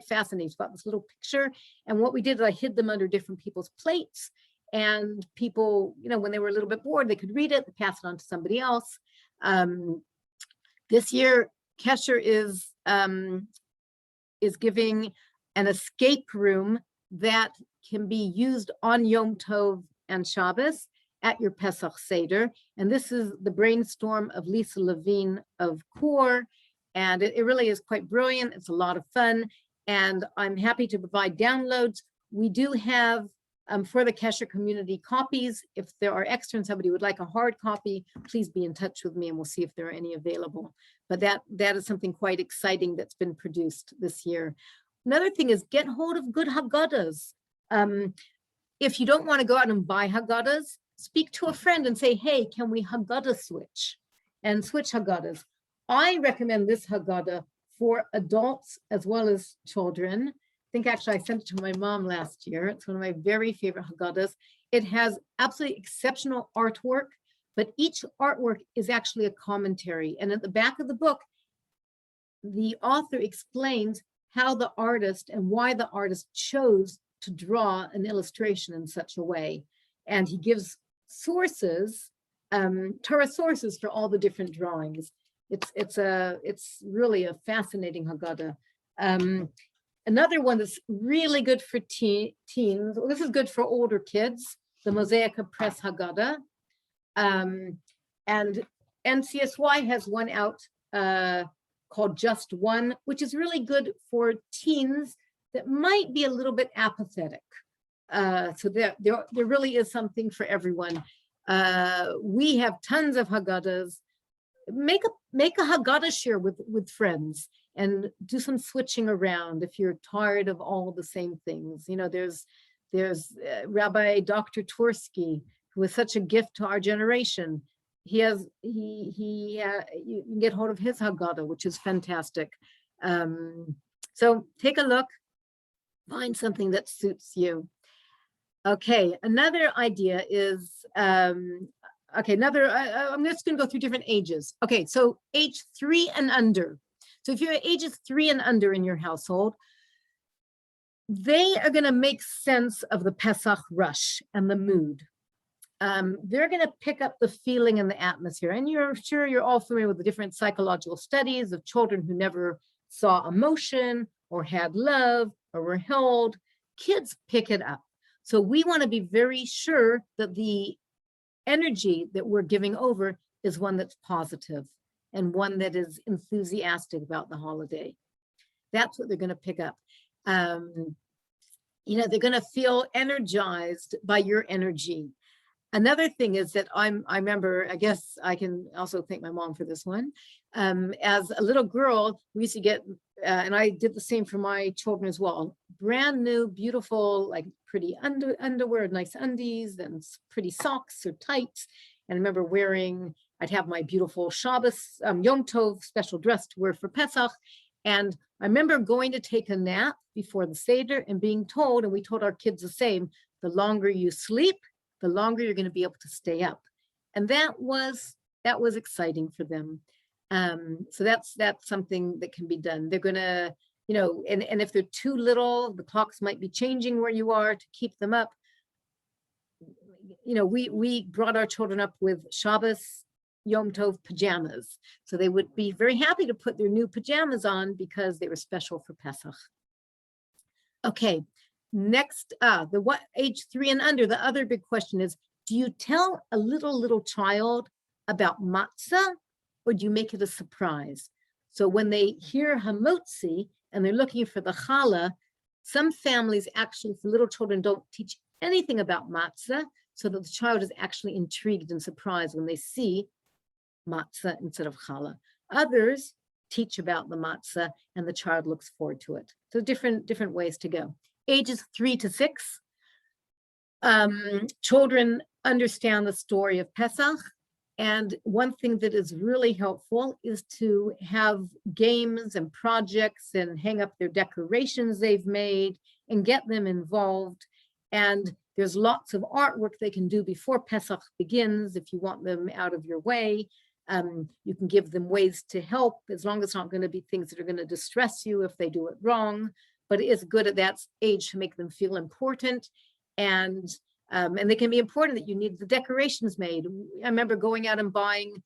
fascinating. It's got this little picture, and what we did is I hid them under different people's plates, and people, when they were a little bit bored, they could read it, they pass it on to somebody else. This year, Kesher is giving an escape room that can be used on Yom Tov and Shabbos at your Pesach Seder. And this is the brainstorm of Lisa Levine of CORE. And it really is quite brilliant. It's a lot of fun. And I'm happy to provide downloads. We do have, for the Kesher community, copies. If there are extra and somebody would like a hard copy, please be in touch with me and we'll see if there are any available. But that is something quite exciting that's been produced this year. Another thing is get hold of good Haggadahs. If you don't want to go out and buy Haggadahs, speak to a friend and say, hey, can we Haggadah switch? And switch Haggadahs. I recommend this Haggadah for adults as well as children. I think actually I sent it to my mom last year. It's one of my very favorite Haggadahs. It has absolutely exceptional artwork, but each artwork is actually a commentary. And at the back of the book, the author explains how the artist and why the artist chose to draw an illustration in such a way. And he gives sources, Torah sources for all the different drawings. It's really a fascinating Haggadah. Another one that's really good for teens, well, this is good for older kids, the Mosaic Press Haggadah. And NCSY has one out called Just One, which is really good for teens that might be a little bit apathetic. So there really is something for everyone. We have tons of Haggadahs. Make a Haggadah share with friends and do some switching around if you're tired of all the same things. There's Rabbi Dr. Tursky, who is such a gift to our generation. You can get hold of his Haggadah, which is fantastic. So take a look, find something that suits you. Okay, another idea is, I'm just going to go through different ages. Okay, so age 3 and under. So if you're ages 3 and under in your household, they are going to make sense of the Pesach rush and the mood. They're going to pick up the feeling and the atmosphere. And you're all familiar with the different psychological studies of children who never saw emotion or had love or were held. Kids pick it up. So we want to be very sure that the energy that we're giving over is one that's positive and one that is enthusiastic about the holiday. That's what they're going to pick up. They're going to feel energized by your energy. Another thing is that I remember, I guess I can also thank my mom for this one. As a little girl, we used to get, and I did the same for my children as well, brand new, beautiful, like pretty underwear, nice undies, and pretty socks or tights. And I remember I'd have my beautiful Shabbos, Yom Tov special dress to wear for Pesach. And I remember going to take a nap before the Seder and being told, and we told our kids the same, the longer you sleep, the longer you're going to be able to stay up. And that was exciting for them. So that's something that can be done. They're going to, and if they're too little, the clocks might be changing where you are to keep them up. We brought our children up with Shabbos Yom Tov pajamas. So they would be very happy to put their new pajamas on because they were special for Pesach. Okay, Next, the what age 3 and under, the other big question is, do you tell a little child about matzah, or do you make it a surprise? So when they hear hamotzi and they're looking for the challah, some families actually, for little children, don't teach anything about matzah, so that the child is actually intrigued and surprised when they see matzah instead of challah. Others teach about the matzah and the child looks forward to it. So different ways to go. Ages 3 to 6, children understand the story of Pesach. And one thing that is really helpful is to have games and projects and hang up their decorations they've made and get them involved. And there's lots of artwork they can do before Pesach begins if you want them out of your way. You can give them ways to help, as long as it's not going to be things that are going to distress you if they do it wrong. But it is good at that age to make them feel important. And they can be important that you need the decorations made. I remember going out and buying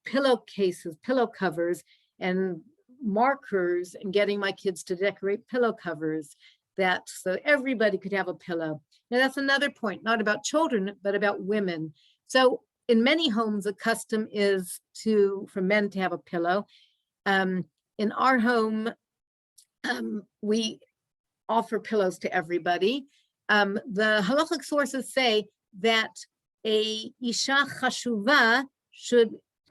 pillowcases, pillow covers, and markers, and getting my kids to decorate pillow covers, so everybody could have a pillow. Now that's another point, not about children, but about women. So in many homes, the custom is for men to have a pillow. In our home, we offer pillows to everybody. The halachic sources say that a isha chashuva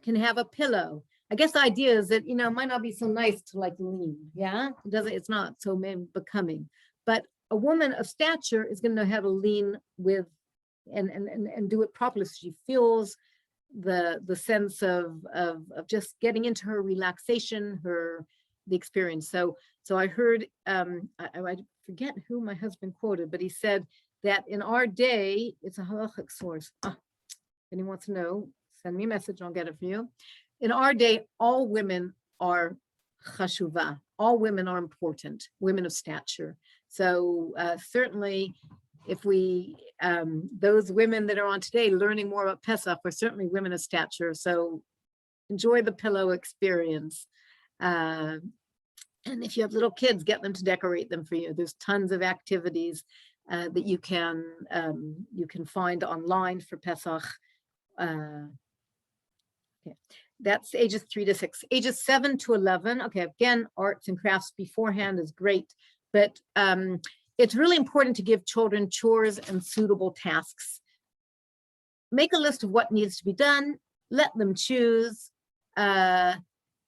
can have a pillow. I guess the idea is that, it might not be so nice to like lean, yeah? It's not so becoming. But a woman of stature is going to know how to lean with and do it properly, so she feels the sense of just getting into her relaxation, the experience. So I heard, I forget who my husband quoted, but he said that in our day, it's a halachic source. If anyone wants to know, send me a message, I'll get it for you. In our day, all women are chashuva. All women are important, women of stature. So certainly, if those women that are on today learning more about Pesach are certainly women of stature. So enjoy the pillow experience. And if you have little kids, get them to decorate them for you. There's tons of activities that you can find online for Pesach. Okay. That's ages 3 to 6. Ages 7 to 11. Okay, again, arts and crafts beforehand is great, but it's really important to give children chores and suitable tasks. Make a list of what needs to be done. Let them choose. And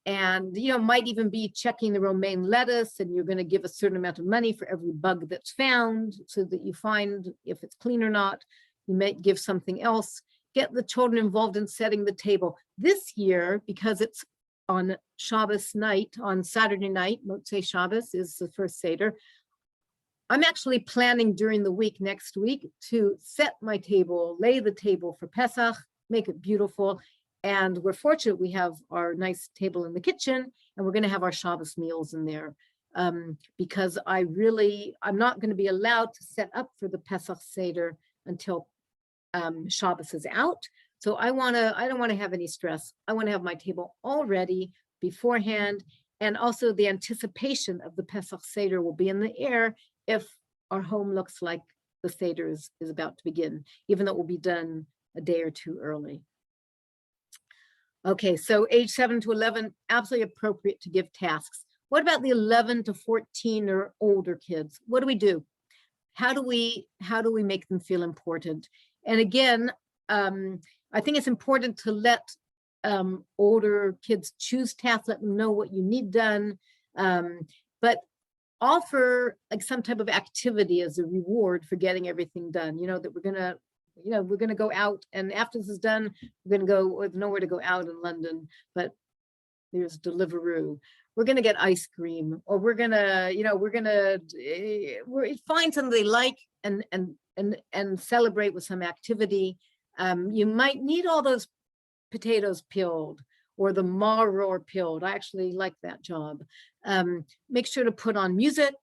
might even be checking the romaine lettuce, and you're going to give a certain amount of money for every bug that's found, so that you find if it's clean or not. You might give something else. Get the children involved in setting the table. This year, because it's on Shabbos night, on Saturday night, Motzei Shabbos is the first Seder, I'm actually planning during the week next week to set my table, lay the table for Pesach, make it beautiful. And we're fortunate we have our nice table in the kitchen, and we're going to have our Shabbos meals in there, because I'm not going to be allowed to set up for the Pesach Seder until Shabbos is out. So I don't want to have any stress. I want to have my table all ready beforehand. And also the anticipation of the Pesach Seder will be in the air if our home looks like the Seder is about to begin, even though it will be done a day or two early. Okay, so age 7 to 11, absolutely appropriate to give tasks. What about the 11 to 14 or older kids? What do we do? How do we make them feel important? And again, I think it's important to let older kids choose tasks, let them know what you need done, but offer like some type of activity as a reward for getting everything done. That we're gonna go out, and after this is done, we're gonna go with nowhere to go out in London, but there's Deliveroo. We're gonna get ice cream, or we're gonna find something they like and celebrate with some activity. You might need all those potatoes peeled or the maror peeled. I actually like that job. Make sure to put on music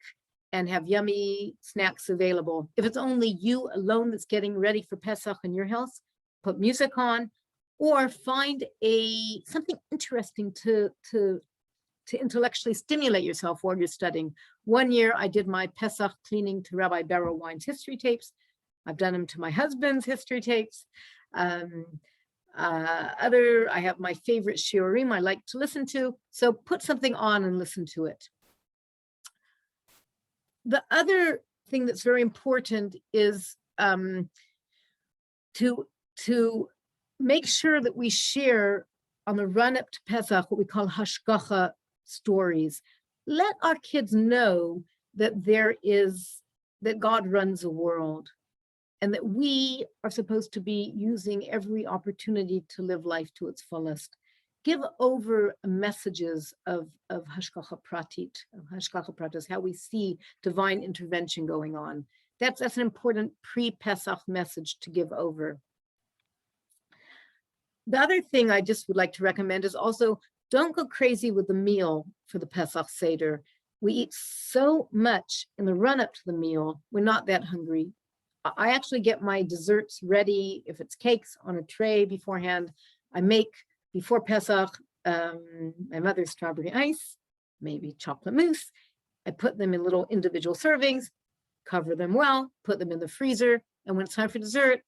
and have yummy snacks available. If it's only you alone that's getting ready for Pesach in your house, put music on, or find something interesting to to intellectually stimulate yourself while you're studying. One year I did my Pesach cleaning to Rabbi Beryl Wine's history tapes. I've done them to my husband's history tapes. I have my favorite shiurim I like to listen to. So put something on and listen to it. The other thing that's very important is to make sure that we share on the run up to Pesach what we call hashgacha stories. Let our kids know that that God runs a world, and that we are supposed to be using every opportunity to live life to its fullest. Give over messages of hashgacha pratit, how we see divine intervention going on. That's an important pre-Pesach message to give over. The other thing I just would like to recommend is also, don't go crazy with the meal for the Pesach Seder. We eat so much in the run-up to the meal, we're not that hungry. I actually get my desserts ready, if it's cakes, on a tray beforehand. I make, before Pesach, my mother's strawberry ice, maybe chocolate mousse. I put them in little individual servings, cover them well, put them in the freezer, and when it's time for dessert,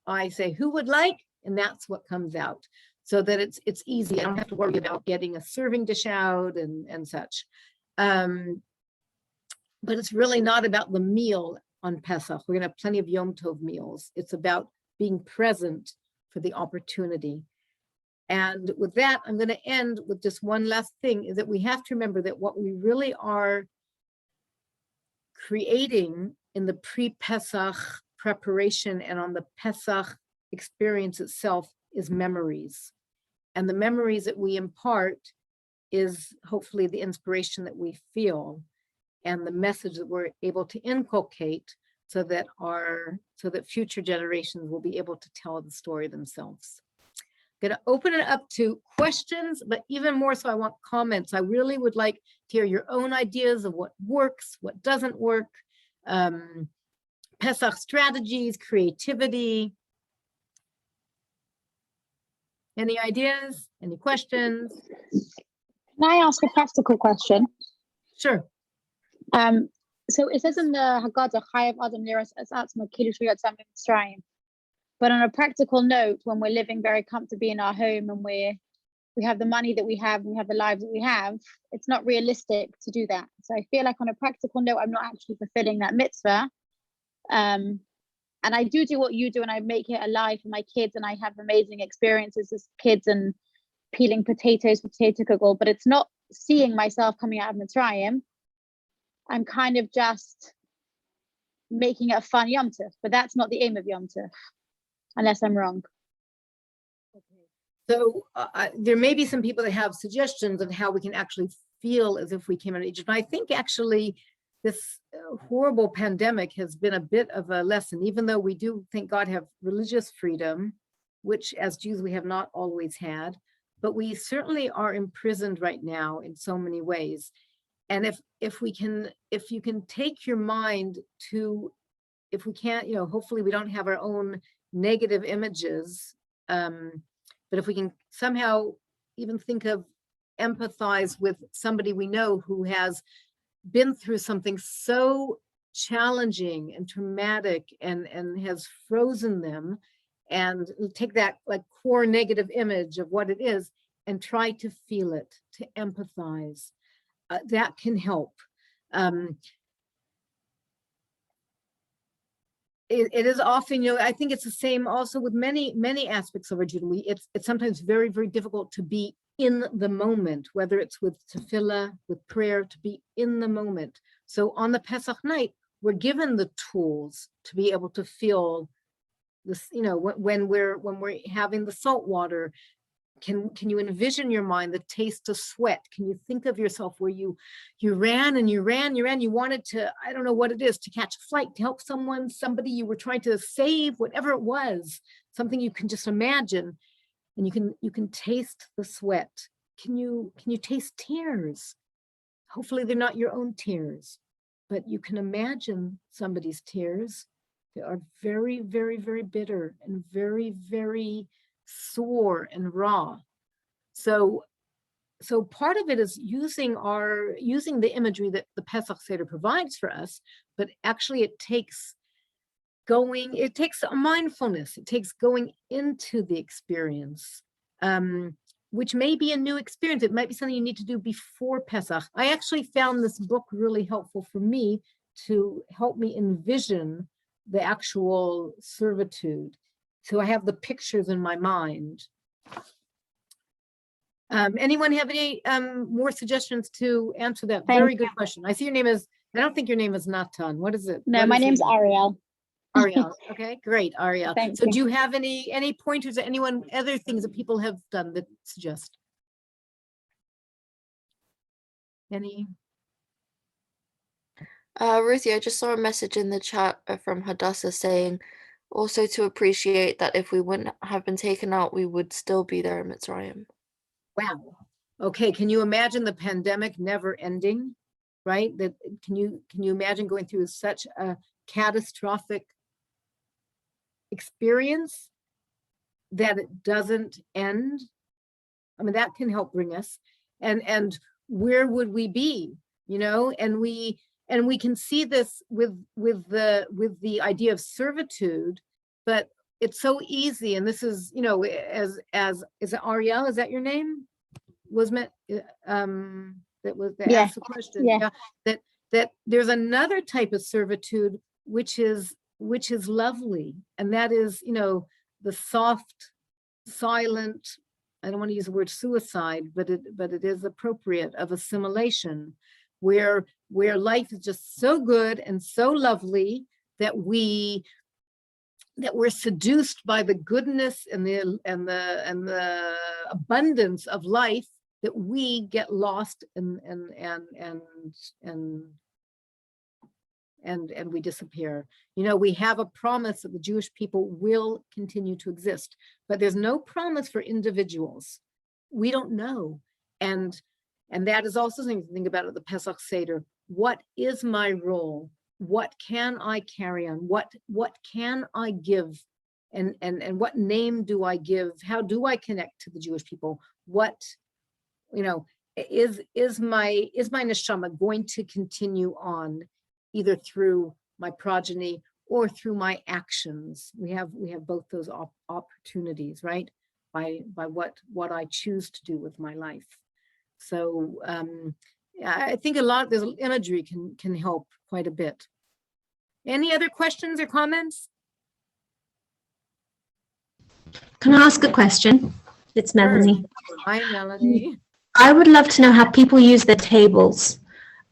I say, who would like? And that's what comes out, so that it's easy. I don't have to worry about getting a serving dish out and such. But it's really not about the meal on Pesach. We're gonna have plenty of Yom Tov meals. It's about being present for the opportunity. And with that, I'm gonna end with just one last thing, is that we have to remember that what we really are creating in the pre-Pesach preparation and on the Pesach experience itself is memories. And the memories that we impart is hopefully the inspiration that we feel and the message that we're able to inculcate, so that future generations will be able to tell the story themselves. I'm going to open it up to questions, but even more so, I want comments. I really would like to hear your own ideas of what works, what doesn't work, Pesach strategies, creativity. Any ideas? Any questions? Can I ask a practical question? Sure. So it says in the Haggadah, Chayav Adam Liras Es Atzmo Kilu Yatzam Mitzrayim. But on a practical note, when we're living very comfortably in our home and we have the money that we have and we have the lives that we have, it's not realistic to do that. So I feel like on a practical note, I'm not actually fulfilling that mitzvah. And I do what you do, and I make it alive for my kids, and I have amazing experiences as kids and peeling potatoes for potato kugel, but it's not seeing myself coming out of Mitzrayim. I'm kind of just making it a fun Yom Tov, but that's not the aim of Yom Tov, unless I'm wrong. Okay. So there may be some people that have suggestions of how we can actually feel as if we came out of Egypt. I think actually this horrible pandemic has been a bit of a lesson, even though we do, thank God, have religious freedom, which as Jews we have not always had, but we certainly are imprisoned right now in so many ways. And if you can take your mind to, if we can't, hopefully we don't have our own negative images, but if we can somehow even think of, empathize with somebody we know who has been through something so challenging and traumatic and has frozen them, and take that like core negative image of what it is and try to feel it, to empathize. That can help. It is often, I think it's the same also with many aspects of our Judaism. It's sometimes very, very difficult to be in the moment, whether it's with tefillah, with prayer, to be in the moment. So on the Pesach night, we're given the tools to be able to feel this, when we're having the salt water. Can you envision your mind the taste of sweat? Can you think of yourself where you ran and you wanted to, I don't know what it is, to catch a flight, to help somebody you were trying to save, whatever it was, something you can just imagine, and you can taste the sweat. Can you taste tears? Hopefully they're not your own tears, but you can imagine somebody's tears. They are very, very, very bitter and very, very sore and raw. So so part of it is using the imagery that the Pesach Seder provides for us, but actually it takes a mindfulness, it takes going into the experience, which may be a new experience. It might be something you need to do before Pesach. I actually found this book really helpful for me to help me envision the actual servitude. So I have the pictures in my mind. Anyone have any more suggestions to answer that very good question? I see your name is, I don't think your name is Natan. What is it? No, my name's Ariel. Ariel. Okay, great, Ariel. Thank So you. do you have any pointers or other things that people have done that suggest? Any? Ruthie, I just saw a message in the chat from Hadassah saying also to appreciate that if we wouldn't have been taken out, we would still be there in Mitzrayim. Wow. Okay, can you imagine the pandemic never ending, right? Can you imagine going through such a catastrophic experience that it doesn't end? I mean, that can help bring us, and where would we be, and we can see this with the idea of servitude, but it's so easy. And this is, as is it Ariel? Is that your name? That asked the question. Yeah. That there's another type of servitude which is lovely, and that is, the soft, silent, I don't want to use the word suicide, but it is appropriate, of assimilation, where life is just so good and so lovely that we're seduced by the goodness and the abundance of life, that we get lost and we disappear. We have a promise that the Jewish people will continue to exist, but there's no promise for individuals. We don't know. And that is also something to think about at the Pesach Seder. What is my role? What can I carry on? What can I give? And what name do I give? How do I connect to the Jewish people? What, is my neshama going to continue on, either through my progeny or through my actions? We have both those opportunities, right? By what I choose to do with my life. So I think there's imagery can help quite a bit. Any other questions or comments? Can I ask a question? It's Melanie. Hi, Melanie. I would love to know how people use their tables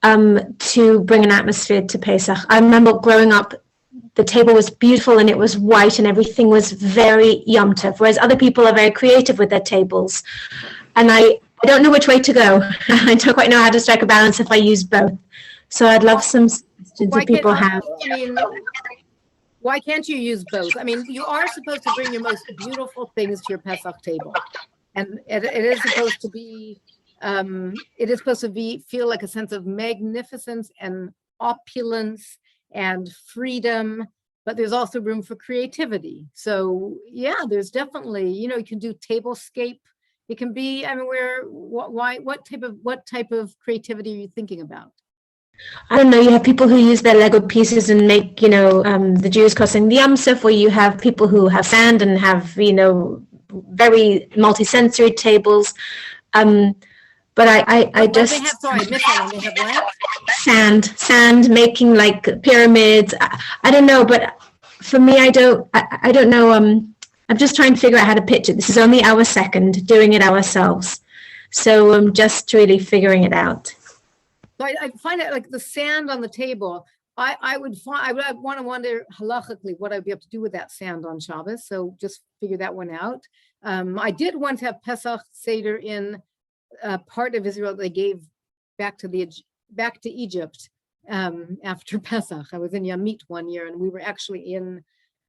to bring an atmosphere to Pesach. I remember growing up, the table was beautiful and it was white and everything was very Yom Tov, whereas other people are very creative with their tables. And I don't know which way to go. I don't quite know how to strike a balance if I use both. So I'd love some suggestions that people have. Why can't you use both? I mean, you are supposed to bring your most beautiful things to your Pesach table. And it is supposed to be, feel like a sense of magnificence and opulence and freedom, but there's also room for creativity. So yeah, there's definitely, you can do tablescape. It can be, what type of creativity are you thinking about? I don't know, you have people who use their Lego pieces and make, the Jews crossing the Yom Tov, or you have people who have sand and have, very multi-sensory tables. But I just... They have, sorry, I missed that one. They have what? Sand, making like pyramids. I don't know, but for me, I don't know. I'm just trying to figure out how to pitch it. This is only our second doing it ourselves. So I'm just really figuring it out. So I find it like the sand on the table. I would want to wonder halachically what I'd be able to do with that sand on Shabbos. So just figure that one out. I did once have Pesach Seder in part of Israel they gave back to Egypt after Pesach. I was in Yamit one year and we were actually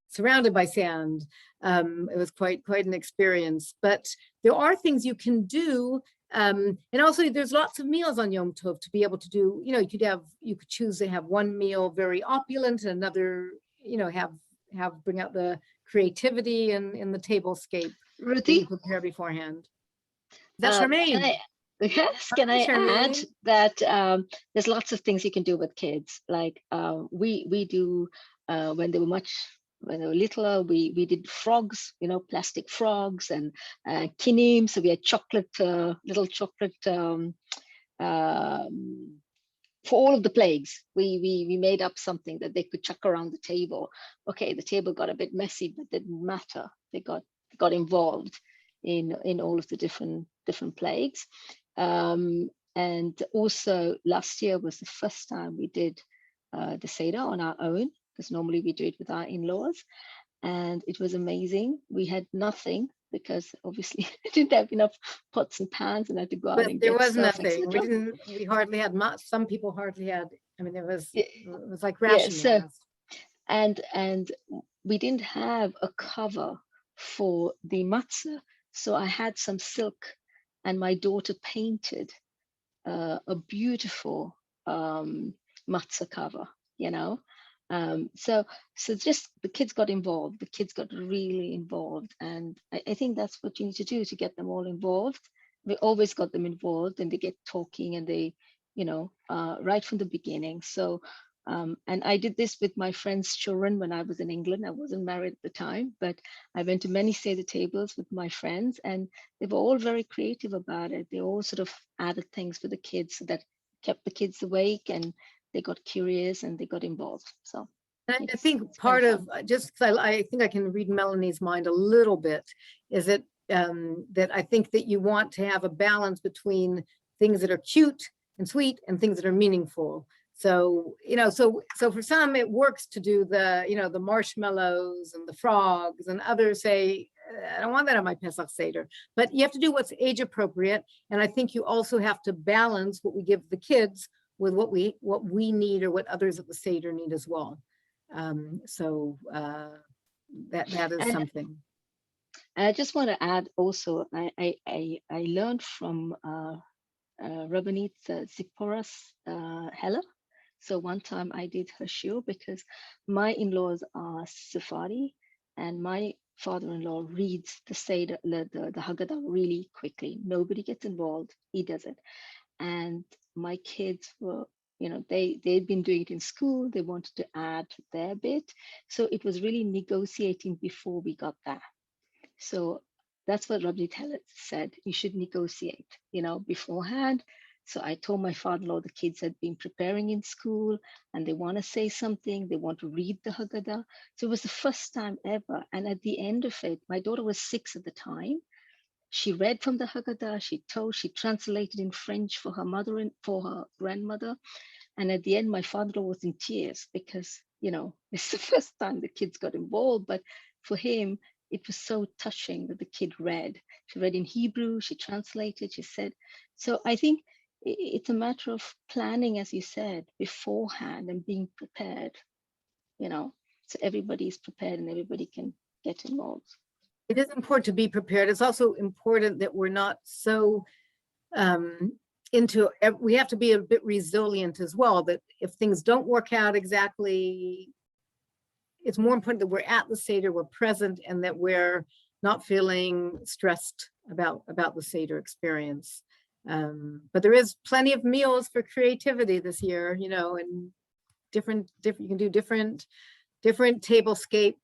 surrounded by sand. It was quite an experience, but there are things you can do. And also there's lots of meals on Yom Tov to be able to do, you could choose to have one meal very opulent and another, bring out the creativity in the tablescape. Ruthie? Prepare beforehand. That's Charmaine. Yes, can I add that there's lots of things you can do with kids. Like we do when they were littler, we did frogs, plastic frogs and kinim. So we had little chocolate for all of the plagues. We made up something that they could chuck around the table. Okay, the table got a bit messy, but it didn't matter. They got involved in all of the different plagues. And also last year was the first time we did the Seder on our own, because normally we do it with our in-laws, and it was amazing. We had nothing because obviously we didn't have enough pots and pans, and had to go out and There get was stuff, nothing. etc. We hardly had much. Some people hardly had. I mean, it was like Yeah, rationing. so us. and we didn't have a cover for the matzah, so I had some silk, and my daughter painted a beautiful matzah cover, so just the kids got involved. The kids got really involved, and I think that's what you need to do to get them all involved. We always got them involved, and they get talking, and they, right from the beginning. So and I did this with my friends' children when I was in England. I wasn't married at the time, but I went to many Seder tables with my friends, and they were all very creative about it. They all sort of added things for the kids that kept the kids awake, and they got curious and they got involved. So I think part of, just because I think I can read Melanie's mind a little bit, is that I think that you want to have a balance between things that are cute and sweet and things that are meaningful. So, so for some it works to do the marshmallows and the frogs, and others say, I don't want that on my Pesach Seder. But you have to do what's age appropriate. And I think you also have to balance what we give the kids with what we need, or what others at the Seder need as well. So that is something. I just want to add also, I learned from Rabbinic Zipporah Heller. So one time I did her shiur, because my in-laws are Sephardi, and my father-in-law reads the Seder, the Haggadah really quickly. Nobody gets involved. He does it. And my kids were, they'd been doing it in school. They wanted to add their bit. So it was really negotiating before we got that. So that's what Rabbi Teller said. You should negotiate, beforehand. So I told my father-in-law the kids had been preparing in school, and they want to say something. They want to read the Haggadah. So it was the first time ever. And at the end of it, my daughter was 6 at the time. She read from the Haggadah. She translated in French for her mother and for her grandmother. And at the end, my father-in-law was in tears, because, it's the first time the kids got involved. But for him, it was so touching that the kid read. She read in Hebrew, she translated, she said. So I think it's a matter of planning, as you said, beforehand, and being prepared, so everybody is prepared and everybody can get involved. It is important to be prepared. It's also important that we're not so we have to be a bit resilient as well, that if things don't work out exactly, it's more important that we're at the Seder, we're present, and that we're not feeling stressed about the Seder experience. But there is plenty of meals for creativity this year, and different, you can do different tablescape.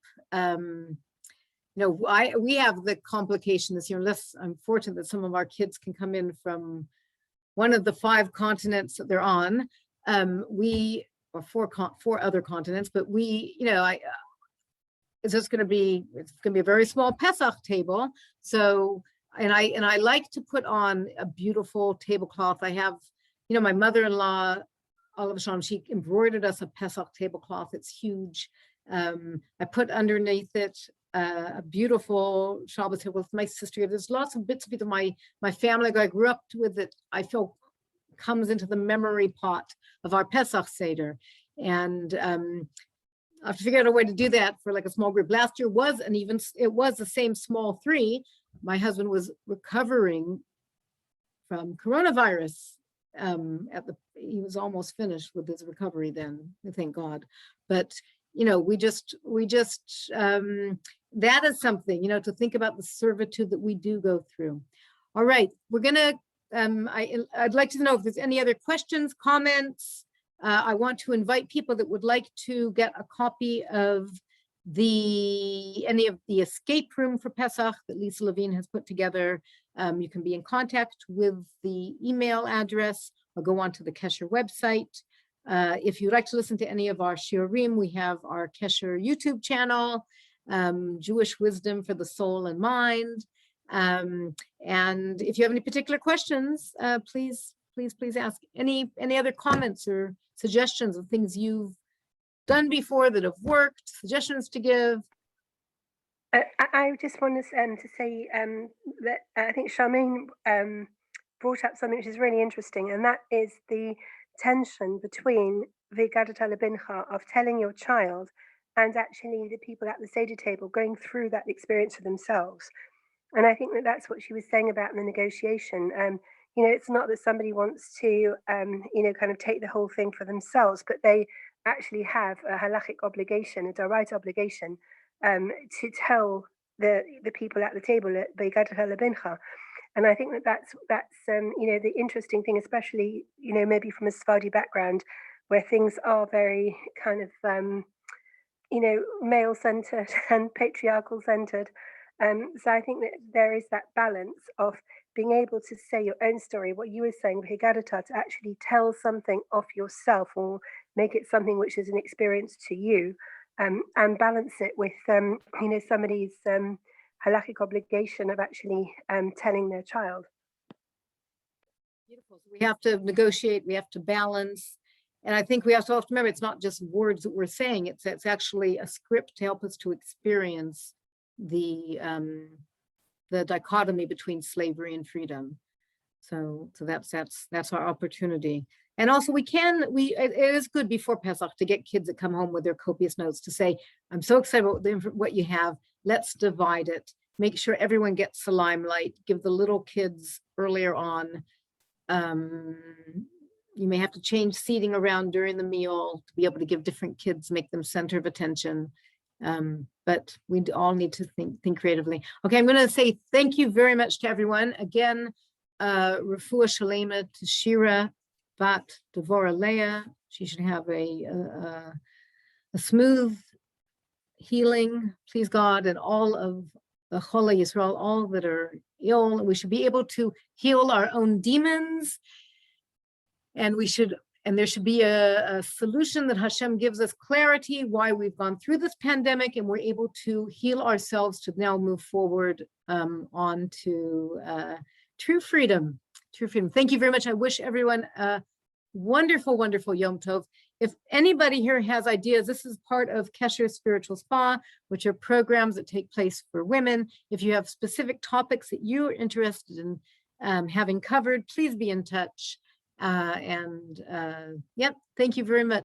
We have the complication this year, unless I'm fortunate that some of our kids can come in from one of the 5 continents that they're on. Or 4 other continents, but it's going to be a very small Pesach table. So, and I like to put on a beautiful tablecloth. I have, my mother-in-law, Olive Shalom, she embroidered us a Pesach tablecloth. It's huge. I put underneath it a beautiful Shabbos table with my sister. There's lots of bits of my family I grew up with that I feel comes into the memory pot of our Pesach Seder. And I have to figure out a way to do that for like a small group. Last year it was the same small 3. My husband was recovering from coronavirus. He was almost finished with his recovery then, thank God. But we just that is something, to think about the servitude that we do go through. All right, we're gonna I'd like to know if there's any other questions, comments. I want to invite people that would like to get a copy of any of the escape room for Pesach that Lisa Levine has put together. You can be in contact with the email address or go onto the Kesher website. If you'd like to listen to any of our shiurim, we have our Kesher YouTube channel, Jewish Wisdom for the Soul and Mind. And if you have any particular questions, please ask. Any other comments or suggestions of things you've done before that have worked, suggestions to give? I just want to say that I think Charmaine brought up something which is really interesting, and that is the tension between Haggadah lebincha, of telling your child, and actually the people at the Seder table going through that experience for themselves. And I think that that's what she was saying about the negotiation. You know, it's not that somebody wants to, you know, kind of take the whole thing for themselves, but they actually have a halachic obligation, a direct obligation, to tell the people at the table at Haggadah lebincha. And I think that that's you know, the interesting thing, especially, you know, maybe from a Sephardi background, where things are very kind of, you know, male-centered and patriarchal-centered. So I think that there is that balance of being able to say your own story, what you were saying with Haggadah, to actually tell something of yourself or make it something which is an experience to you, and balance it with, you know, somebody's halachic obligation of actually telling their child. Beautiful. So we have to negotiate, we have to balance. And I think we also have to remember, it's not just words that we're saying, it's actually a script to help us to experience the dichotomy between slavery and freedom. So that's our opportunity. And also it is good before Pesach to get kids that come home with their copious notes to say, I'm so excited about what you have, let's divide it. Make sure everyone gets the limelight, give the little kids earlier on. You may have to change seating around during the meal to be able to give different kids, make them center of attention. But we all need to think creatively. Okay, I'm going to say thank you very much to everyone. Again, Refuah Shalema to Shira Bat Devora Leah. She should have a smooth healing, please God, and all of the Chole Yisrael, all that are ill. We should be able to heal our own demons, and there should be a solution that Hashem gives us clarity why we've gone through this pandemic, and we're able to heal ourselves to now move forward on to true freedom. True freedom. Thank you very much. I wish everyone a wonderful, wonderful Yom Tov. If anybody here has ideas, this is part of Kesher Spiritual Spa, which are programs that take place for women. If you have specific topics that you're interested in having covered, please be in touch. Yep, thank you very much.